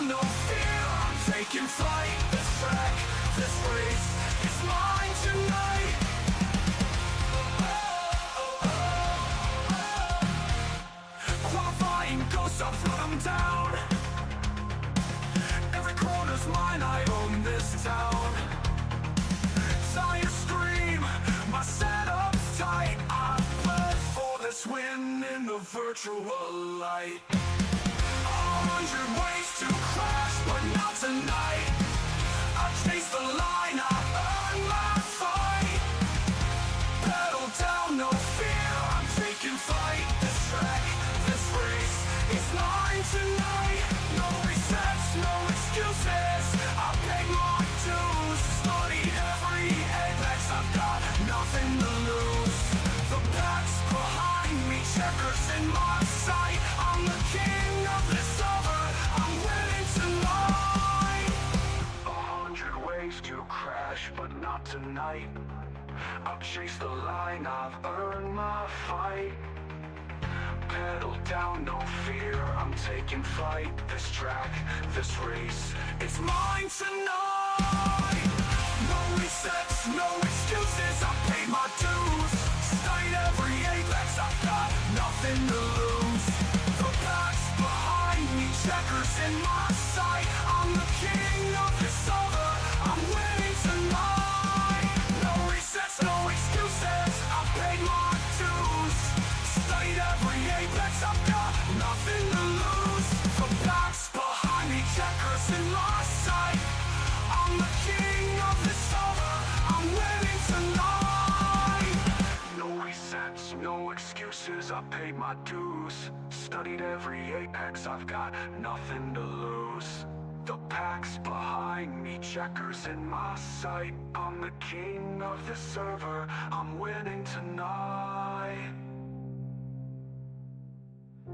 down, no fear, I'm taking flight. This track, this race, it's mine tonight. Qualifying ghosts, I'll throw them down. Every corner's mine, I own this town. Sire scream, my setup's tight. I bled for this win in the virtual light. 100 ways to crash, but not tonight. I chase the line, I earn my fight. Pedal down, no fear, I'm taking flight. This track, this race, it's mine tonight. No resets, no excuses, I paid my dues. Studied every apex, I've got nothing to lose. The pack's behind me, checkers in my sight. I'm the king of this over, I'm winning tonight. 100 ways to crash, but not tonight. I'll chase the line, I've earned my fight. Pedal down, no fear, I'm taking flight. This track, this race, it's mine tonight. No resets, no excuses, I paid my dues. Studied every apex, I've got nothing to lose. The pack's behind me, checkers in my sight. I'm the king of this over, I'm winning tonight. No resets, no excuses, I've paid my dues. Studied every apex, I've got nothing to lose. The pack's behind me, checkers in my sight. I'm the king of this over, I'm winning tonight. No resets, no excuses, I paid my dues. Studied every apex, I've got nothing to lose. The pack's behind me, checkers in my sight. I'm the king of this server, I'm winning tonight.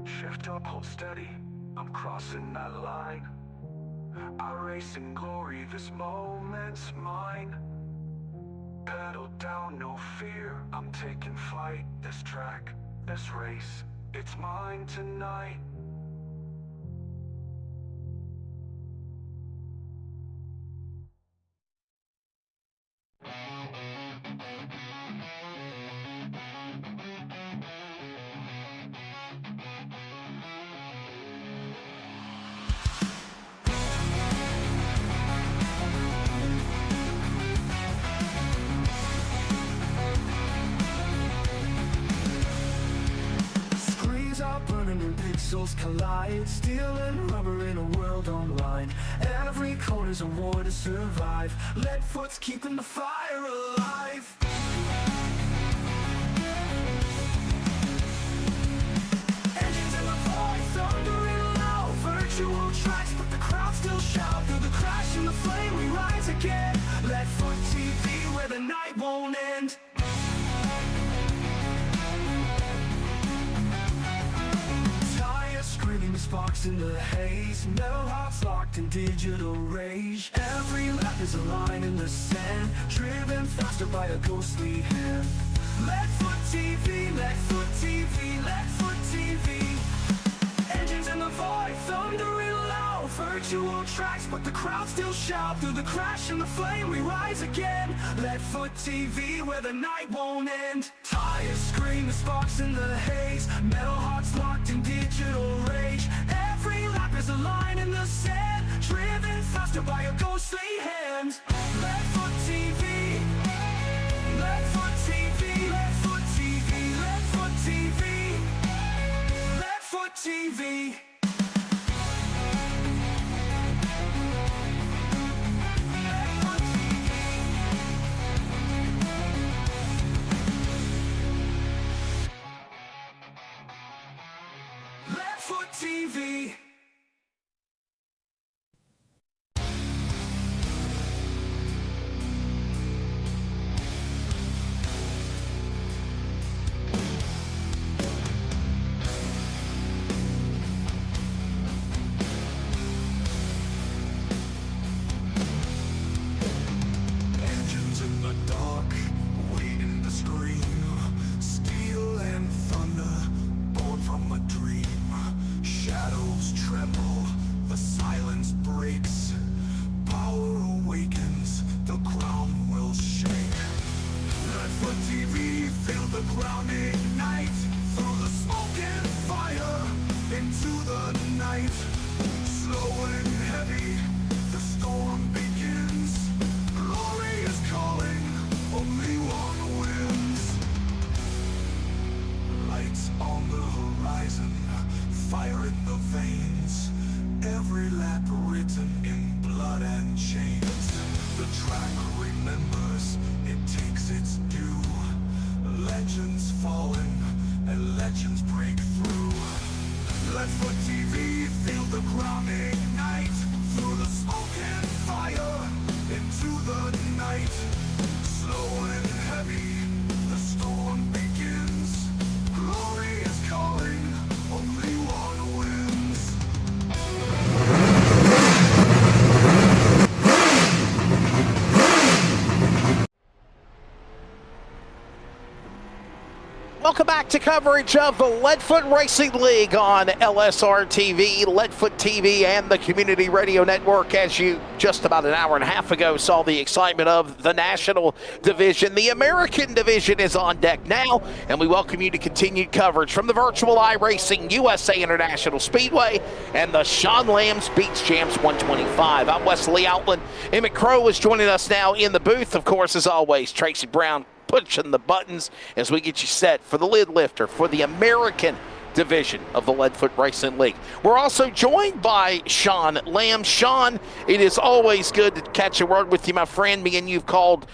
Shift up, hold steady, I'm crossing that line. iRacing glory, this moment's mine. Pedal down, no fear, I'm taking flight. This track, this race, it's mine tonight. And pixels collide, steel and rubber in a world online. Every corner's a war to survive. Lead foot's keeping the fire alive. Engines in the void, thundering low. Virtual tracks, but the crowd still shout. Through the crash and the flame, we rise again. Lead foot TV, where the night won't end. Screaming sparks in the haze, metal hearts locked in digital rage. Every lap is a line in the sand, driven faster by a ghostly hand. Leadfoot TV, Leadfoot TV, Leadfoot TV. Engines in the void, thundering loud. Virtual tracks, but the crowd still shout. Through the crash and the flame, we rise again. Leadfoot TV, where the night won't end. Tires scream, the sparks in the haze, metal hearts locked in digital rage. Every lap is a line in the sand, driven faster by a ghostly hand. Leadfoot TV, Leadfoot TV, Leadfoot TV, Leadfoot TV, Leadfoot TV. Leadfoot TV. to coverage of the Leadfoot Racing League on LSRTV, Leadfoot TV, and the Community Radio Network. As you just about an hour and a half ago saw the excitement of the National Division, the American Division is on deck now, and we welcome you to continued coverage from the virtual iRacing USA International Speedway and the Sean Lamb's Beach Jams 125. I'm Wesley Outland. Emmett Crow is joining us now in the booth. Of course, as always, Tracy Brown pushing the buttons as we get you set for the lid lifter for the American division of the Leadfoot Racing League. We're also joined by Sean Lamb. Sean, it is always good to catch a word with you, my friend. Me and you've called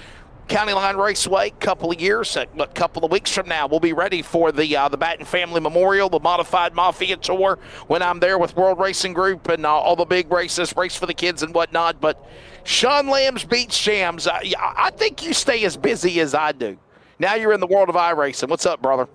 County Line Raceway a couple of years, a couple of weeks from now. We'll be ready for the Batten Family Memorial, the Modified Mafia Tour, when I'm there with World Racing Group and all the big races, Race for the Kids and whatnot. But Sean Lamb's Beach Jams, I think you stay as busy as I do. Now you're in the world of iRacing. What's up, brother?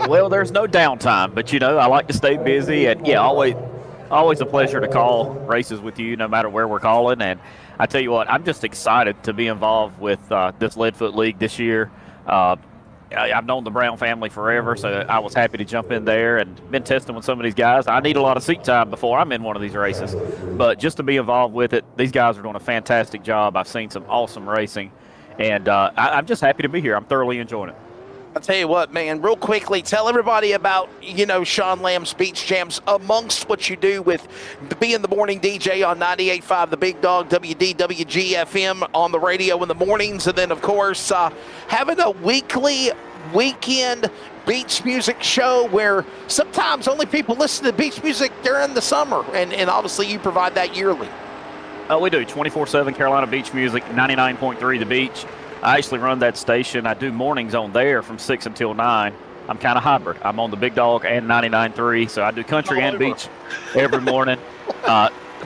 Well, there's no downtime, but, you know, I like to stay busy. And, yeah, always a pleasure to call races with you no matter where we're calling. And I tell you what, I'm just excited to be involved with this Leadfoot League this year. I've known the Brown family forever, so I was happy to jump in there and been testing with some of these guys. I need a lot of seat time before I'm in one of these races, but just to be involved with it, these guys are doing a fantastic job. I've seen some awesome racing, and I'm just happy to be here. I'm thoroughly enjoying it. I'll tell you what, man, real quickly, tell everybody about, Sean Lamb's Beach Jams amongst what you do with being the morning DJ on 98.5 The Big Dog, WDWG FM on the radio in the mornings, and then, of course, having a weekend beach music show where sometimes only people listen to beach music during the summer, and obviously you provide that yearly. We do 24/7 Carolina Beach Music, 99.3 The Beach. I actually run that station. I do mornings on there from 6 until 9. I'm kind of hybrid. I'm on the Big Dog and 99.3, so I do country and beach every morning.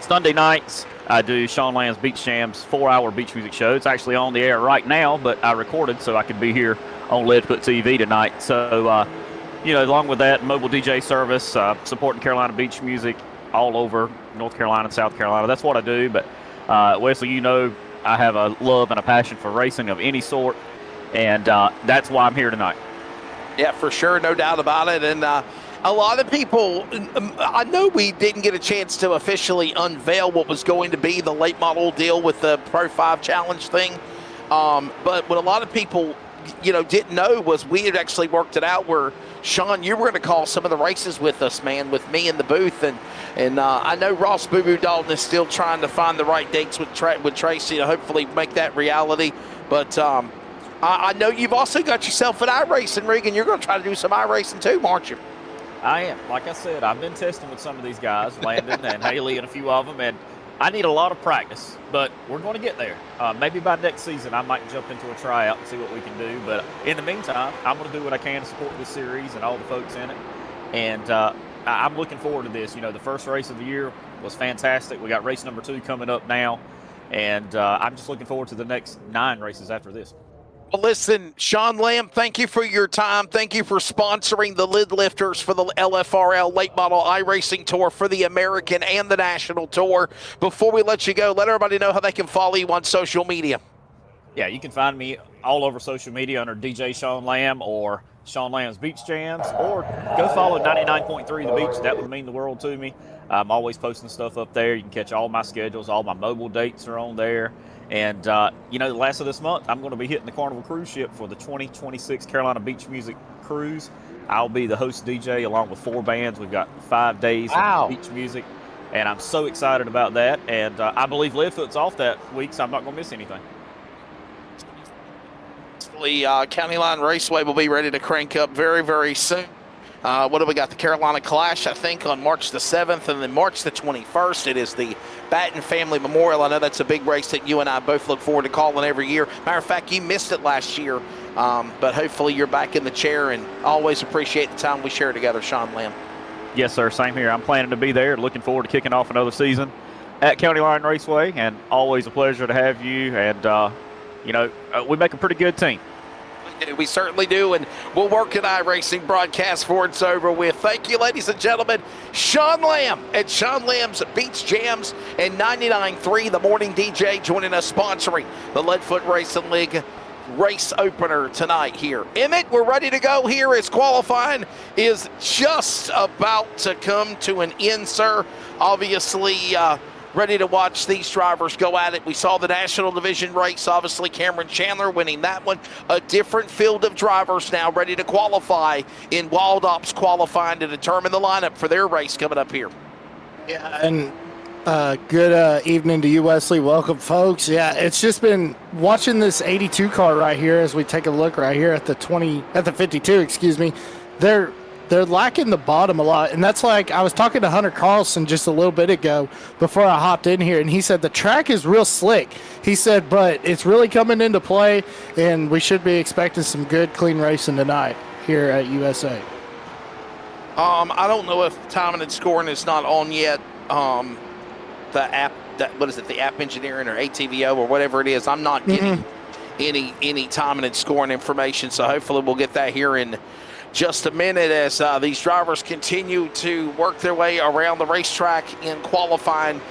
Sunday nights, I do Sean Lamb's Beach Jams 4-hour beach music show. It's actually on the air right now, but I recorded so I could be here on Leadfoot TV tonight. So, along with that, mobile DJ service, supporting Carolina beach music all over North Carolina and South Carolina. That's what I do. But, Wesley, I have a love and a passion for racing of any sort, and that's why I'm here tonight. Yeah, for sure, no doubt about it. And a lot of people, I know we didn't get a chance to officially unveil what was going to be the late model deal with the Pro 5 Challenge thing, but what a lot of people, didn't know was we had actually worked it out where, Sean, you were going to call some of the races with us, man, with me in the booth. And I know Ross Boo Boo Dalton is still trying to find the right dates with Tracy to hopefully make that reality. But I know you've also got yourself an iRacing rig, and you're going to try to do some iRacing too, aren't you? I am. Like I said, I've been testing with some of these guys, Landon and Haley and a few of them, and I need a lot of practice, but we're going to get there. Maybe by next season, I might jump into a tryout and see what we can do. But in the meantime, I'm going to do what I can to support this series and all the folks in it. And I'm looking forward to this. The first race of the year was fantastic. We got race number 2 coming up now. And I'm just looking forward to the next 9 races after this. Well, listen, Sean Lamb, thank you for your time. Thank you for sponsoring the lid lifters for the LFRL Late Model iRacing Tour for the American and the National Tour. Before we let you go, let everybody know how they can follow you on social media. Yeah, you can find me all over social media under DJ Sean Lamb or Sean Lamb's Beach Jams, or go follow 99.3 The Beach. That would mean the world to me. I'm always posting stuff up there. You can catch all my schedules. All my mobile dates are on there. And, the last of this month, I'm going to be hitting the Carnival cruise ship for the 2026 Carolina Beach Music Cruise. I'll be the host DJ along with 4 bands. We've got 5 days of beach music, and I'm so excited about that. And I believe Leadfoot's off that week, so I'm not going to miss anything. County Line Raceway will be ready to crank up very, very soon. What do we got? The Carolina Clash, I think, on March the 7th, and then March the 21st, it is the Batten Family Memorial. I know that's a big race that you and I both look forward to calling every year. Matter of fact, you missed it last year, but hopefully you're back in the chair, and always appreciate the time we share together, Sean Lamb. Yes, sir. Same here. I'm planning to be there. Looking forward to kicking off another season at County Line Raceway, and always a pleasure to have you. And, we make a pretty good team. We certainly do, and we'll work at iRacing broadcast before it's over with. Thank you, ladies and gentlemen. Sean Lamb at Sean Lamb's Beach Jams and 99.3 The Morning DJ joining us, sponsoring the Leadfoot Racing League. race opener tonight here. Emmett, we're ready to go here as qualifying is just about to come to an end, sir. Obviously, ready to watch these drivers go at it. We saw the National Division race, obviously Cameron Chandler winning that one. A different field of drivers now ready to qualify in Wild Ops qualifying to determine the lineup for their race coming up here. Yeah, and good evening to you, Wesley. Welcome, folks. Yeah, it's just been watching this 82 car right here as we take a look right here at the 52, excuse me. They're lacking the bottom a lot, and that's like I was talking to Hunter Carlson just a little bit ago before I hopped in here, and he said the track is real slick. He said, but it's really coming into play, and we should be expecting some good, clean racing tonight here at USA. I don't know if timing and scoring is not on yet. The app, what is it, the app engineering or ATVO or whatever it is. I'm not getting any timing and scoring information, so hopefully we'll get that here in just a minute as these drivers continue to work their way around the racetrack in qualifying.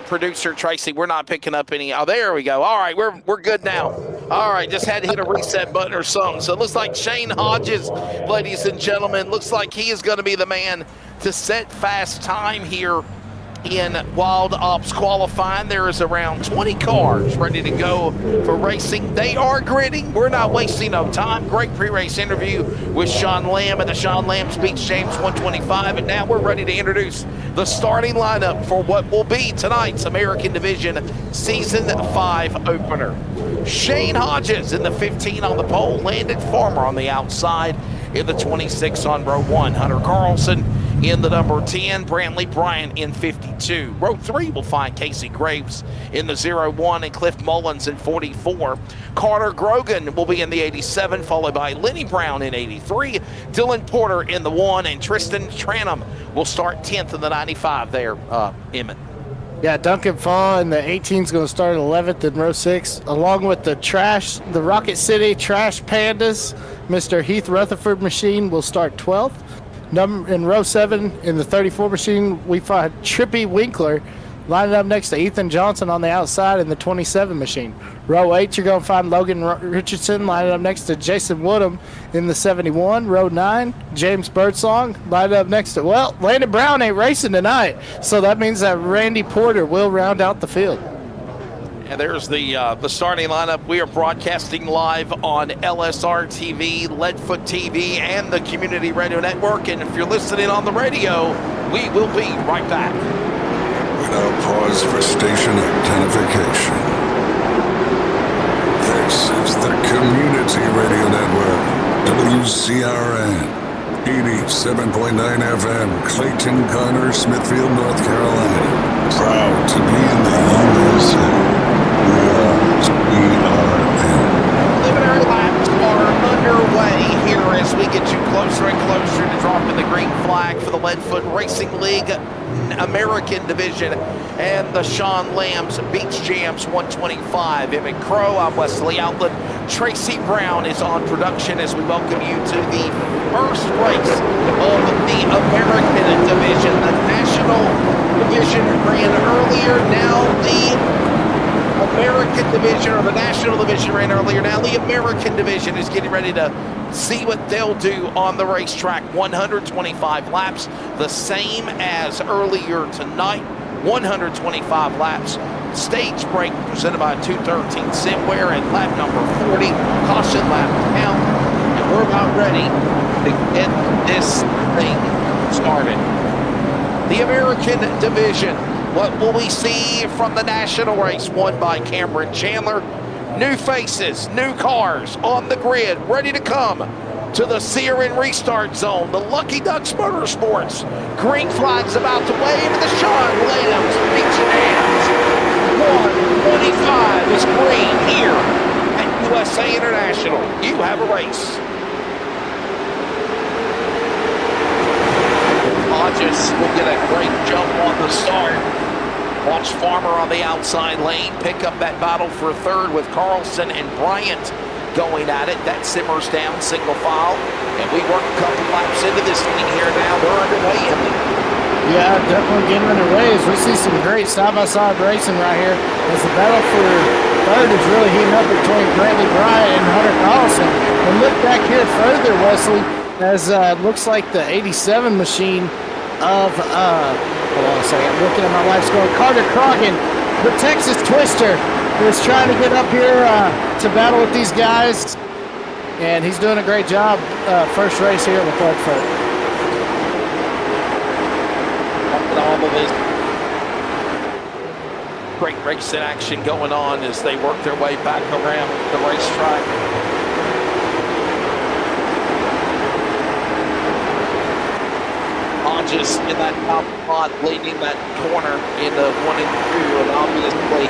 Producer Tracy, we're not picking up any. Oh, there we go. All right, we're good now. All right, just had to hit a reset button or something. So it looks like Shane Hodges, ladies and gentlemen, looks like he is going to be the man to set fast time here in Wild Ops qualifying. There is around 20 cars ready to go for racing. They are gridding. We're not wasting no time. Great pre-race interview with Sean Lamb at the Sean Lamb Speech James 125. And now we're ready to introduce the starting lineup for what will be tonight's American Division Season 5 opener. Shane Hodges in the 15 on the pole. Landon Farmer on the outside in the 26 on row 1. Hunter Carlson in the number 10, Brantley Bryant in 52. Row 3 will find Casey Graves in the 01 and Cliff Mullins in 44. Carter Grogan will be in the 87, followed by Lenny Brown in 83. Dylan Porter in the 1, and Tristan Tranum will start 10th in the 95 there, Emmett. Yeah, Duncan Fall in the 18 is going to start 11th in row 6, along with the Rocket City Trash Pandas. Mr. Heath Rutherford machine will start 12th. In row 7 in the 34 machine, we find Trippy Winkler lining up next to Ethan Johnson on the outside in the 27 machine. Row 8, you're going to find Logan Richardson lining up next to Jason Woodham in the 71. Row 9, James Birdsong lining up next to, well, Landon Brown ain't racing tonight, so that means that Randy Porter will round out the field. And there's the starting lineup. We are broadcasting live on LSRTV, Leadfoot TV, and the Community Radio Network. And if you're listening on the radio, we will be right back. We now pause for station identification. This is the Community Radio Network, WCRN, 87.9 FM, Clayton, Connor, Smithfield, North Carolina. Proud to be in the USA. Preliminary laps are underway here as we get you closer and closer to dropping the green flag for the Leadfoot Racing League American Division and the Sean Lamb's Beach Jams 125. Emmett Crow, I'm Wesley Outlet. Tracy Brown is on production as we welcome you to the first race of the American Division. The National Division ran earlier, now the American Division, or the National Division ran earlier. Now the American Division is getting ready to see what they'll do on the racetrack. 125 laps, the same as earlier tonight. 125 laps. Stage break presented by 213 Simware and lap number 40. Caution lap count. And we're about ready to get this thing started. The American Division. What will we see from the national race won by Cameron Chandler? New faces, new cars on the grid, ready to come to the Searing Restart Zone. The Lucky Ducks Motorsports. Green flag's about to wave in the Sean Lamb's Beach Jams. 125 is green here at USA International. You have a race. Hodges will get a great jump on the start. Watch Farmer on the outside lane pick up that battle for third with Carlson and Bryant going at it. That simmers down single file. And we work a couple laps into this thing here now. We're underway in Yeah, definitely getting underway as we see some great side-by-side racing right here as the battle for third is really heating up between Brantley Bryant and Hunter Carlson. And look back here further, Wesley, as looks like the 87 machine of, hold on a second, I'm looking at my live score. Carter Croggan, the Texas Twister, is trying to get up here to battle with these guys. And he's doing a great job first race here with Leadfoot. All of this great racing action going on as they work their way back around the racetrack. Hodges in that top spot, leading that corner in the 1 and 2, and obviously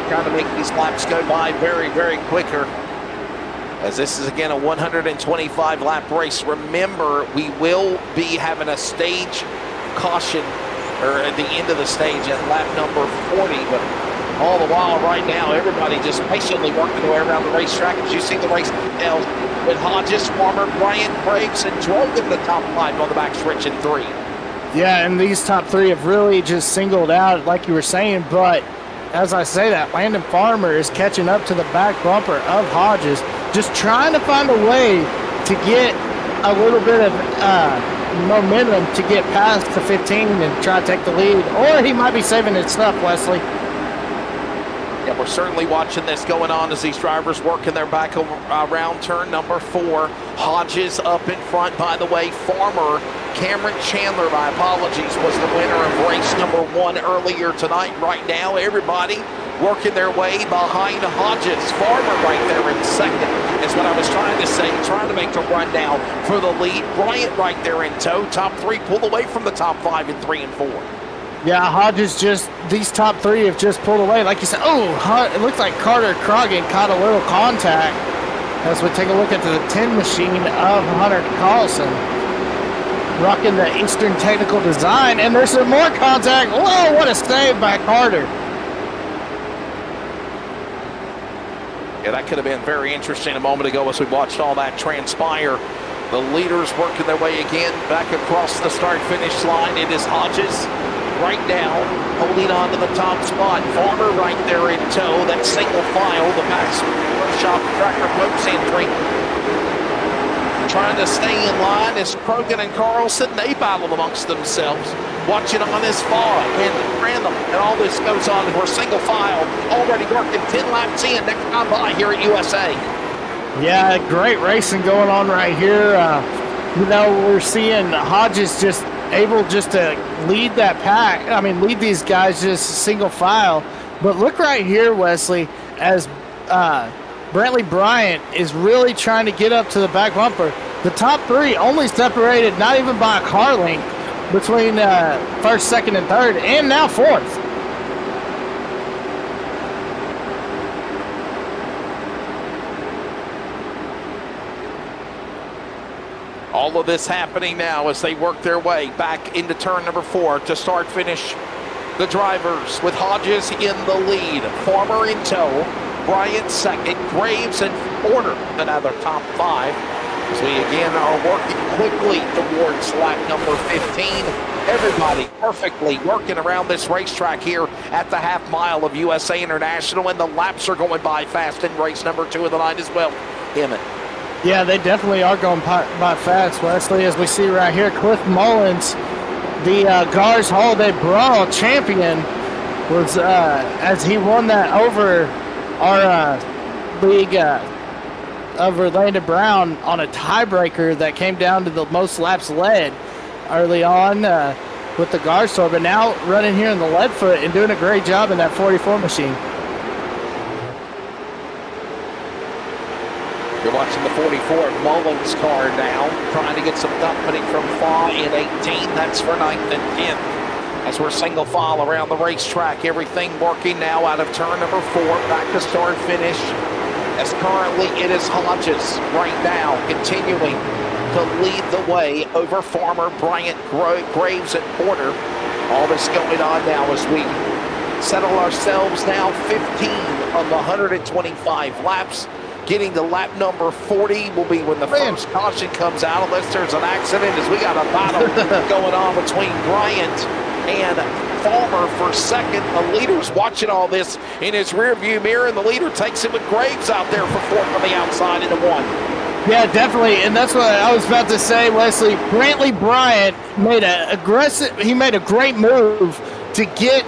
trying to make these laps go by very, very quicker. As this is again a 125 lap race. Remember, we will be having a stage caution or at the end of the stage at lap number 40, but all the while right now everybody just patiently working their way around the racetrack. As you see the race details with Hodges, Farmer, Bryant, Graves, and drove in the top 5 on the back stretch in 3. Yeah, and these top 3 have really just singled out, like you were saying, but as I say that, Landon Farmer is catching up to the back bumper of Hodges, just trying to find a way to get a little bit of momentum to get past the 15 and try to take the lead, or he might be saving his stuff, Wesley. Yeah, we're certainly watching this going on as these drivers working their back around turn number 4. Hodges up in front, by the way. Farmer, Cameron Chandler, my apologies, was the winner of race number 1 earlier tonight. Right now, everybody working their way behind Hodges. Farmer right there in second is what I was trying to say, trying to make the run now for the lead. Bryant right there in tow. Top 3 pulled away from the top 5 in 3 and 4. Yeah, Hodges just, these top 3 have just pulled away. Like you said, it looks like Carter Croggan caught a little contact as we take a look at the 10 machine of Hunter Carlson. Rocking the Eastern Technical Design, and there's some more contact. Whoa, what a save by Carter. Yeah, that could have been very interesting a moment ago as we watched all that transpire. The leaders working their way again back across the start-finish line. It is Hodges right now holding on to the top spot. Farmer right there in tow. That single file, the Max Workshop Tracker Boats entry. Trying to stay in line as Croggan and Carlson, they battle amongst themselves. Watching on this far and random, and all this goes on. We're single file, already working 10 laps in. Next time by here at USA. Yeah, great racing going on right here. We're seeing Hodges just able just to lead that pack. I mean, lead these guys just single file. But look right here, Wesley, as Brantley Bryant is really trying to get up to the back bumper. The top 3 only separated not even by a car length between first, second, and third, and now 4th. All of this happening now as they work their way back into turn number 4 to start finish. The drivers with Hodges in the lead, Farmer in tow, Bryant second, Graves in order, another top 5. As we again are working quickly towards lap number 15. Everybody perfectly working around this racetrack here at the half mile of USA International, and the laps are going by fast in race number 2 of the night as well. Emmett. Yeah, they definitely are going by fast, Wesley, as we see right here. Cliff Mullins, the Gars Holiday Brawl champion, was as he won that over our league over Landon Brown on a tiebreaker that came down to the most laps led early on with the Gars Tour, but now running here in the Leadfoot and doing a great job in that 44 machine. You're watching the 44 Mullins car now, trying to get some company from Faw in 18. That's for 9th and 10th. As we're single file around the racetrack, everything working now out of turn number 4, back to start finish. As currently it is Hodges right now continuing to lead the way over Farmer, Bryant, Graves, and Porter. All this going on now as we settle ourselves now 15 of the 125 laps. getting to lap number 40 will be when the first caution comes out, unless there's an accident, as we got a battle going on between Bryant and Farmer for second. The leader's watching all this in his rearview mirror, and the leader takes it with Graves out there for fourth on the outside into one. Yeah, definitely, and that's what I was about to say, Wesley. Brantley Bryant made he made a great move to get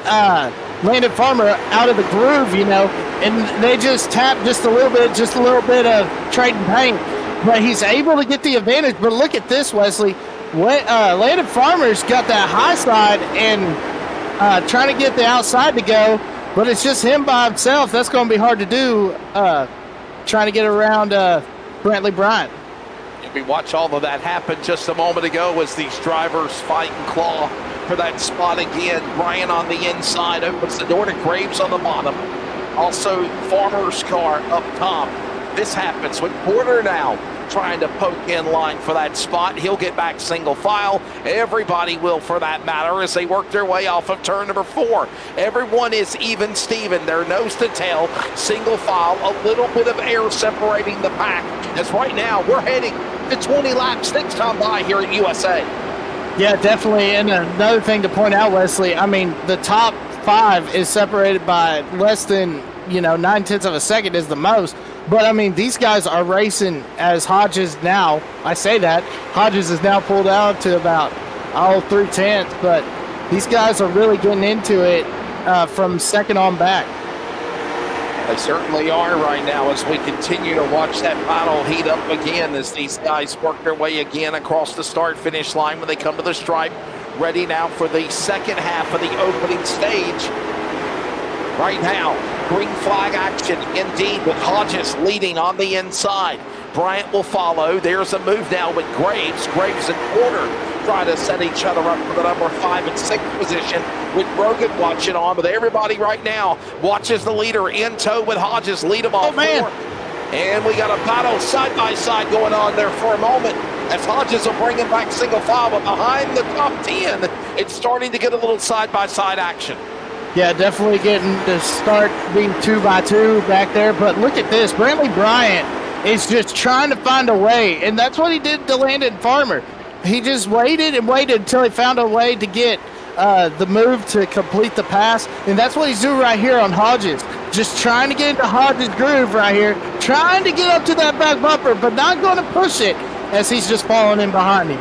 Landon Farmer out of the groove, and they just tapped just a little bit of trading paint, but he's able to get the advantage. But look at this, Wesley. Landon Farmer's got that high side and trying to get the outside to go, but it's just him by himself. That's going to be hard to do, trying to get around Brantley Bryant. We watched all of that happen just a moment ago as these drivers fight and claw for that spot again. Bryant on the inside opens the door to Graves on the bottom. Also, Farmer's car up top. This happens with Porter now trying to poke in line for that spot. He'll get back single file. Everybody will, for that matter, as they work their way off of turn number 4. Everyone is even Steven. They're nose to tail, single file, a little bit of air separating the pack. As right now, we're heading to 20 laps next time by here at USA. Yeah, definitely. And another thing to point out, Wesley, I mean, the top 5 is separated by less than, 9/10 of a second is the most. But, I mean, these guys are racing as Hodges now. I say that. Hodges is now pulled out to about 3/10. But these guys are really getting into it from second on back. They certainly are right now as we continue to watch that battle heat up again as these guys work their way again across the start-finish line when they come to the stripe. Ready now for the second half of the opening stage. Right now, green flag action indeed with Hodges leading on the inside. Bryant will follow. There's a move now with Graves. Graves and Porter try to set each other up for the number 5 and 6 position with Brogan watching on. But everybody right now watches the leader in tow with Hodges. Lead him off. And we got a battle side by side going on there for a moment as Hodges will bring him back single file. But behind the top 10, it's starting to get a little side by side action. Yeah, definitely getting to start being 2x2 back there. But look at this. Brantley Bryant is just trying to find a way. And that's what he did to Landon Farmer. He just waited and waited until he found a way to get the move to complete the pass. And that's what he's doing right here on Hodges. Just trying to get into Hodges' groove right here. Trying to get up to that back bumper, but not going to push it as he's just falling in behind him.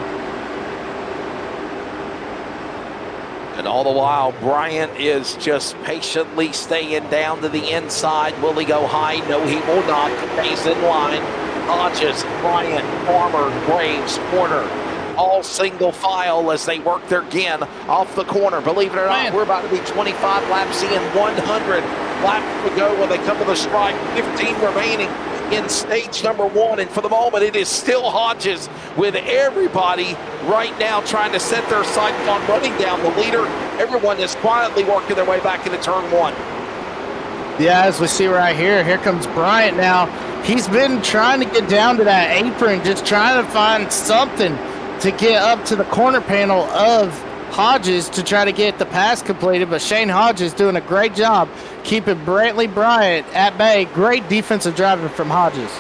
And all the while, Bryant is just patiently staying down to the inside. Will he go high? No, he will not. Stays in line. Hodges, Bryant, Farmer, Graves, Porter, all single file as they work their gin off the corner. Believe it or not, we're about to be 25 laps in, 100 laps to go when they come to the stripe. 15 remaining in stage number 1, and for the moment it is still Hodges with everybody right now trying to set their sights on running down the leader. Everyone is quietly working their way back into turn 1. Yeah, as we see right here, here comes Bryant now. He's been trying to get down to that apron, just trying to find something to get up to the corner panel of Hodges to try to get the pass completed, but Shane Hodges doing a great job keeping Brantley Bryant at bay. Great defensive driving from Hodges.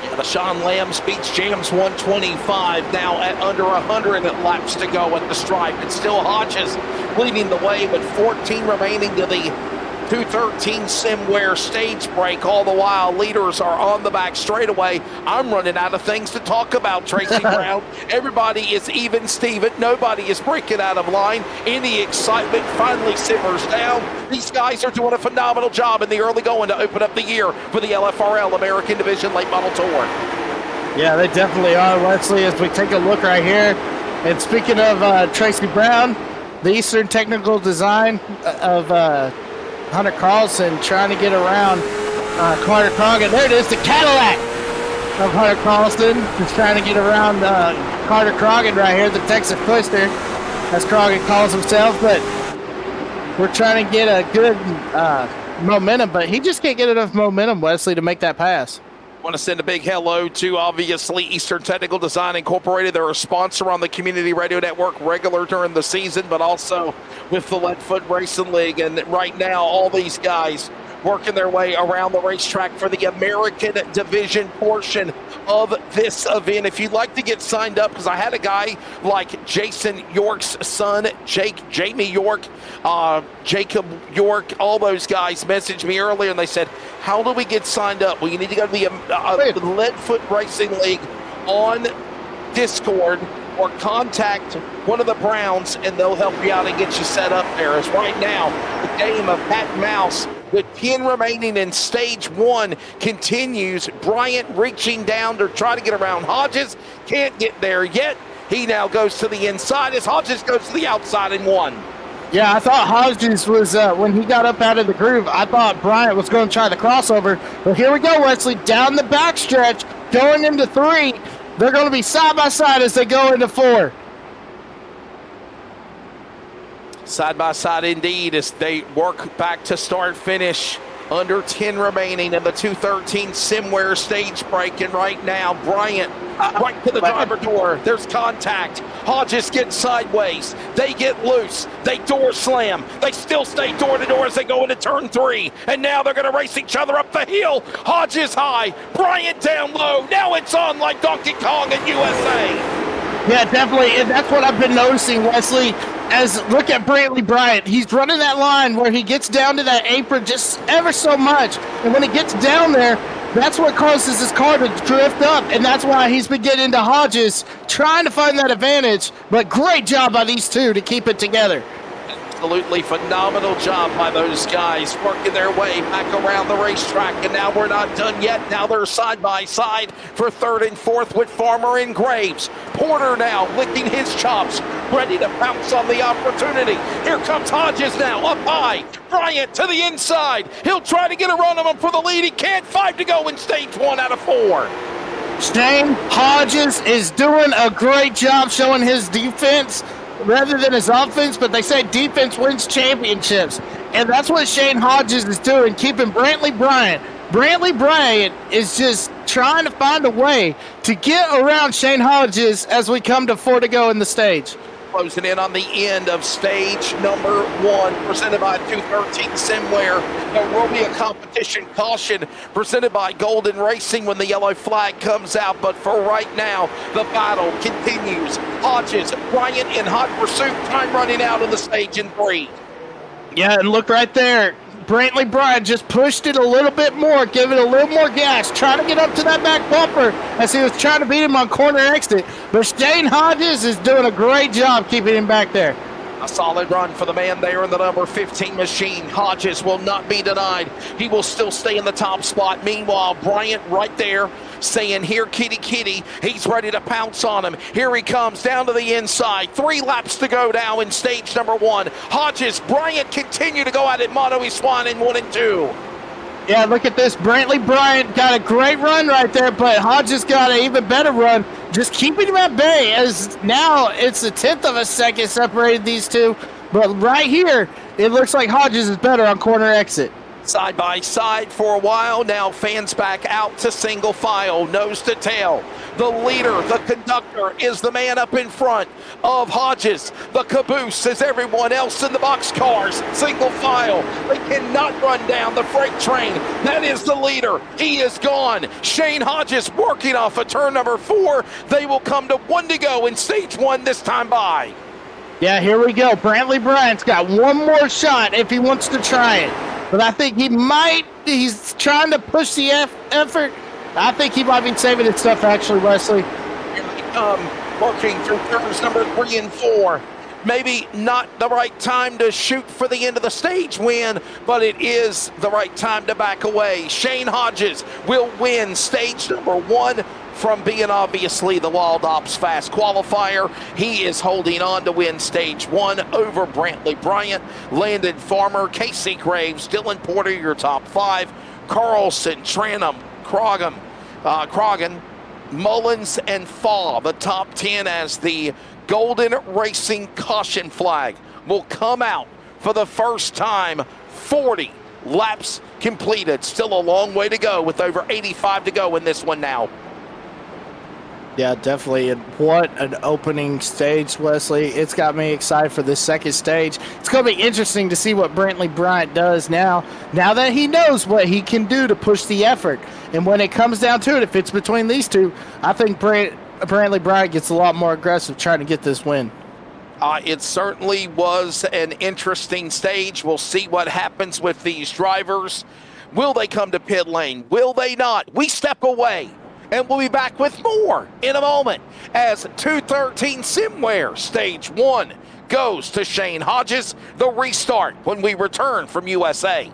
Yeah, the Sean Lamb beats James 125 now at under 100 laps to go at the stripe. It's still Hodges leading the way with 14 remaining to the 2:13 Simware stage break. All the while, leaders are on the back straightaway. I'm running out of things to talk about, Tracy Brown. Everybody is even Steven. Nobody is breaking out of line. Any excitement finally simmers down. These guys are doing a phenomenal job in the early going to open up the year for the LFRL American Division Late Model Tour. Yeah, they definitely are, Wesley, as we take a look right here. And speaking of Tracy Brown, the Eastern Technical Design of Hunter Carlson trying to get around Carter Croggan. There it is, the Cadillac of Hunter Carlson. Just trying to get around Carter Croggan right here, the Texas Twister, as Croggan calls himself. But we're trying to get a good momentum, but he just can't get enough momentum, Wesley, to make that pass. Want to send a big hello to, obviously, Eastern Technical Design Incorporated. They're a sponsor on the Community Radio Network, regular during the season, but also with the Leadfoot Racing League. And right now, all these guys working their way around the racetrack for the American Division portion of this event. If you'd like to get signed up, because I had a guy like Jason York's son, Jamie York, Jacob York, all those guys messaged me earlier and they said, how do we get signed up? Well, you need to go to the Leadfoot Racing League on Discord or contact one of the Browns and they'll help you out and get you set up there. As right now, the game of cat and mouse with 10 remaining in stage 1 continues. Bryant reaching down to try to get around Hodges. Can't get there yet. He now goes to the inside as Hodges goes to the outside and 1. Yeah, I thought Hodges was, when he got up out of the groove, I thought Bryant was going to try the crossover. But here we go, Wesley, down the backstretch, going into 3. They're going to be side by side as they go into 4. Side by side indeed as they work back to start finish. Under 10 remaining in the 213 Simware stage break. And right now, Bryant right to the driver door. There's contact. Hodges gets sideways. They get loose. They door slam. They still stay door to door as they go into turn 3. And now they're going to race each other up the hill. Hodges high. Bryant down low. Now it's on like Donkey Kong in USA. Yeah, definitely. And that's what I've been noticing, Wesley. As look at Brantley Bryant, he's running that line where he gets down to that apron just ever so much, and when he gets down there, that's what causes his car to drift up, and that's why he's been getting into Hodges, trying to find that advantage. But great job by these two to keep it together. Absolutely phenomenal job by those guys working their way back around the racetrack. And now we're not done yet. Now they're side by side for 3rd and 4th with Farmer and Graves. Porter now licking his chops, ready to pounce on the opportunity. Here comes Hodges now up high. Bryant to the inside. He'll try to get a run on him for the lead. He can't. 5 to go in stage 1 out of 4. Shane Hodges is doing a great job showing his defense rather than his offense, but they say defense wins championships. And that's what Shane Hodges is doing, keeping Brantley Bryant. Brantley Bryant is just trying to find a way to get around Shane Hodges as we come to 4 to go in the stage. Closing in on the end of stage number 1, presented by 213 Simware. There will be a competition caution presented by Golden Racing when the yellow flag comes out. But for right now, the battle continues. Hodges, Bryant in hot pursuit. Time running out of the stage in 3. Yeah, and look right there. Brantley Bryant just pushed it a little bit more, give it a little more gas, trying to get up to that back bumper as he was trying to beat him on corner exit. But Shane Hodges is doing a great job keeping him back there. A solid run for the man there in the number 15 machine. Hodges will not be denied. He will still stay in the top spot. Meanwhile, Bryant right there saying, here, kitty, kitty. He's ready to pounce on him. Here he comes down to the inside. 3 laps to go now in stage number 1. Hodges, Bryant continue to go at it. Mono Swan in 1 and 2. Yeah, look at this. Brantley Bryant got a great run right there, but Hodges got an even better run, just keeping him at bay, as now it's a 1/10 of a second separated these two. But right here, it looks like Hodges is better on corner exit. Side by side for a while. Now fans back out to single file, nose to tail. The leader, the conductor, is the man up in front of Hodges. The caboose is everyone else in the boxcars. Single file. They cannot run down the freight train. That is the leader. He is gone. Shane Hodges working off of turn number 4. They will come to 1 to go in stage 1 this time by. Yeah, here we go. Brantley Bryant's got one more shot if he wants to try it. But I think he's trying to push the effort. I think he might be saving his stuff, actually, Wesley. Here they come, working through turns number 3 and 4. Maybe not the right time to shoot for the end of the stage win, but it is the right time to back away. Shane Hodges will win stage number 1 from being obviously the Wild Ops Fast qualifier. He is holding on to win stage 1 over Brantley Bryant, Landon Farmer, Casey Graves, Dylan Porter, your top 5, Carlson, Tranum, Croggan, Mullins, and Faw, the top 10, as the Golden Racing caution flag will come out for the first time. 40 laps completed. Still a long way to go with over 85 to go in this one now. Yeah, definitely. And what an opening stage, Wesley. It's got me excited for this second stage. It's going to be interesting to see what Brantley Bryant does now that he knows what he can do to push the effort. And when it comes down to it, if it's between these two, I think Brantley Bryant gets a lot more aggressive trying to get this win. It certainly was an interesting stage. We'll see what happens with these drivers. Will they come to pit lane? Will they not? We step away. And we'll be back with more in a moment as 213 Simware Stage 1 goes to Shane Hodges. The restart when we return from USA.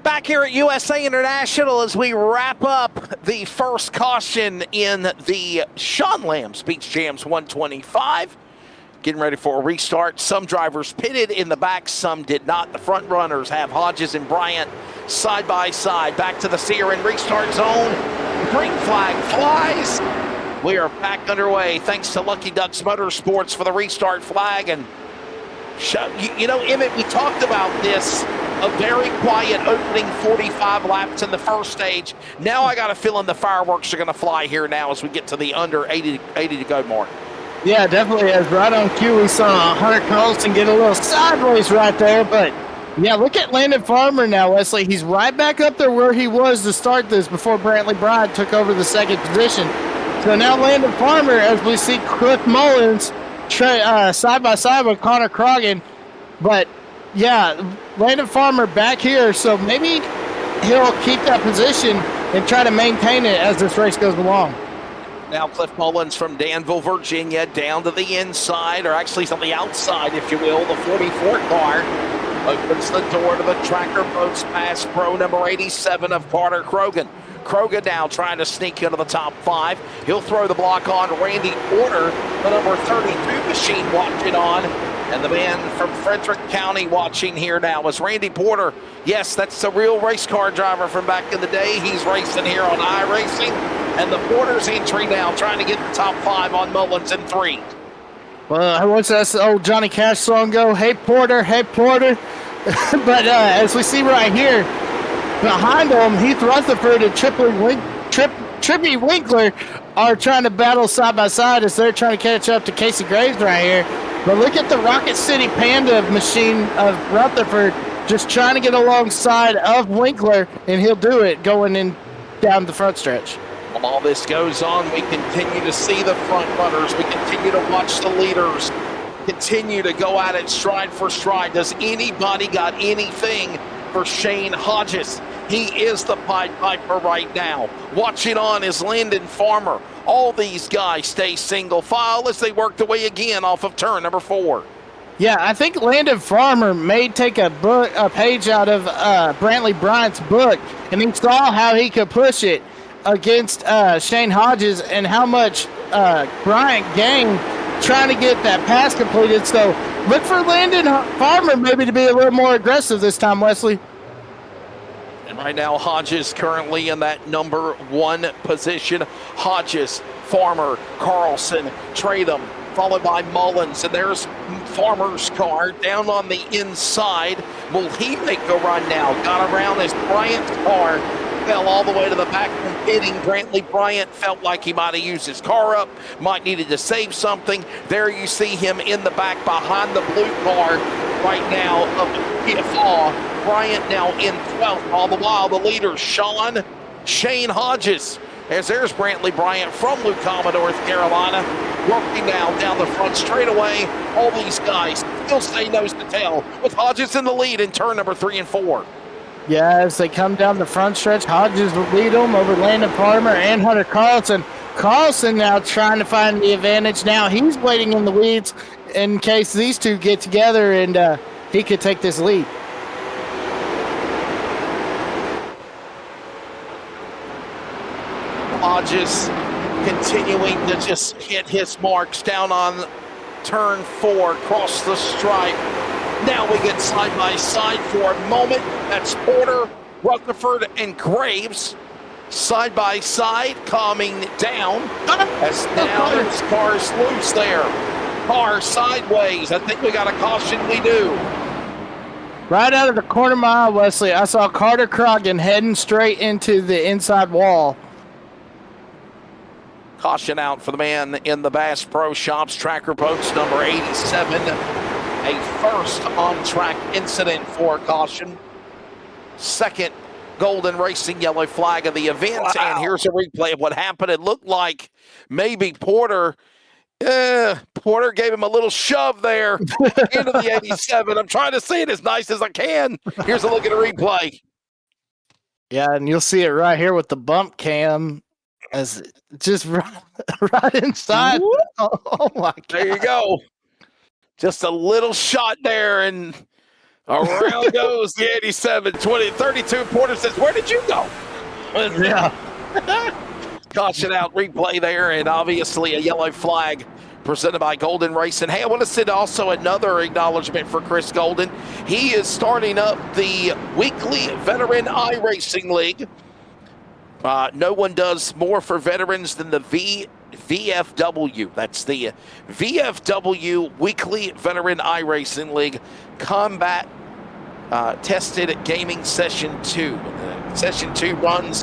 Back here at USA International as we wrap up the first caution in the Sean Lamb's Beach Jams 125. Getting ready for a restart. Some drivers pitted in the back, some did not. The front runners have Hodges and Bryant side by side. Back to the Sierra restart zone. Green flag flies. We are back underway thanks to Lucky Ducks Motorsports for the restart flag. And you know, Emmett, we talked about this, a very quiet opening 45 laps in the first stage. Now I got a feeling the fireworks are going to fly here now as we get to the under 80 to go mark. Yeah, definitely. As right on cue, we saw Hunter Carlson get a little sideways right there. But, yeah, look at Landon Farmer now, Wesley. He's right back up there where he was to start this before Brantley Bryant took over the second position. So now Landon Farmer, as we see Cliff Mullins side by side with Connor Croggan. But, yeah, Landon Farmer back here, so maybe he'll keep that position and try to maintain it as this race goes along. Now Cliff Mullins from Danville, Virginia, down to the inside, or actually on the outside, if you will. The 44 car opens the door to the Tracker Boats Pass Pro number 87 of Carter Croggan. Croggan now trying to sneak into the top 5. He'll throw the block on Randy Porter, the number 32 machine walked it on. And the man from Frederick County watching here now is Randy Porter. Yes, that's a real race car driver from back in the day. He's racing here on iRacing. And the Porter's entry now, trying to get the top 5 on Mullins in 3. Well, what's that old Johnny Cash song go? Hey, Porter, hey, Porter. But as we see right here, behind him, Heath Rutherford and Trippy Winkler are trying to battle side by side as they're trying to catch up to Casey Graves right here. But look at the Rocket City Panda machine of Rutherford just trying to get alongside of Winkler, and he'll do it going in down the front stretch. While all this goes on, we continue to see the front runners. We continue to watch the leaders continue to go at it stride for stride. Does anybody got anything for Shane Hodges? He is the Pied Piper right now. Watching on is Landon Farmer. All these guys stay single file as they work their way again off of turn number 4. Yeah, I think Landon Farmer may take a page out of Brantley Bryant's book, and he saw how he could push it against Shane Hodges and how much Bryant gained trying to get that pass completed. So look for Landon Farmer maybe to be a little more aggressive this time, Wesley. And right now, Hodges currently in that number 1 position. Hodges, Farmer, Carlson, Tradum, followed by Mullins. And there's Farmer's car down on the inside. Will he make the run now? Got around as Bryant's car fell all the way to the back from pitting. Brantley Bryant felt like he might have used his car up, might needed to save something. There you see him in the back behind the blue car right now of PFR. Bryant now in 12th. All the while, the leader, Shane Hodges. As there's Brantley Bryant from Lucama, North Carolina, working now down the front straightaway. All these guys still stay nose to tail with Hodges in the lead in turn number 3 and 4. Yeah, as they come down the front stretch, Hodges will lead them over Landon Farmer and Hunter Carlson. Carlson now trying to find the advantage. Now he's waiting in the weeds in case these two get together and he could take this lead. Hodges continuing to just hit his marks down on turn 4, cross the stripe. Now we get side by side for a moment. That's Porter, Rutherford, and Graves side by side, calming down. As now his car's loose there. Car sideways. I think we got a caution. We do. Right out of the corner mile, Wesley, I saw Carter Croggan heading straight into the inside wall. Caution out for the man in the Bass Pro Shops tracker boats, number 87. A first on-track incident for caution. Second Golden Racing yellow flag of the event. Wow. And here's a replay of what happened. It looked like maybe Porter gave him a little shove there into the 87. I'm trying to see it as nice as I can. Here's a look at a replay. Yeah, and you'll see it right here with the bump cam as just right inside. Oh my God. There you go. Just a little shot there, and around goes the 87. 32. Porter says, where did you go? Yeah. Caution out replay there, and obviously a yellow flag presented by Golden Racing. Hey, I want to send also another acknowledgement for Chris Golden. He is starting up the weekly Veteran iRacing League. No one does more for veterans than the VFW. That's the VFW Weekly Veteran iRacing League Combat Tested Gaming Session 2. Session 2 runs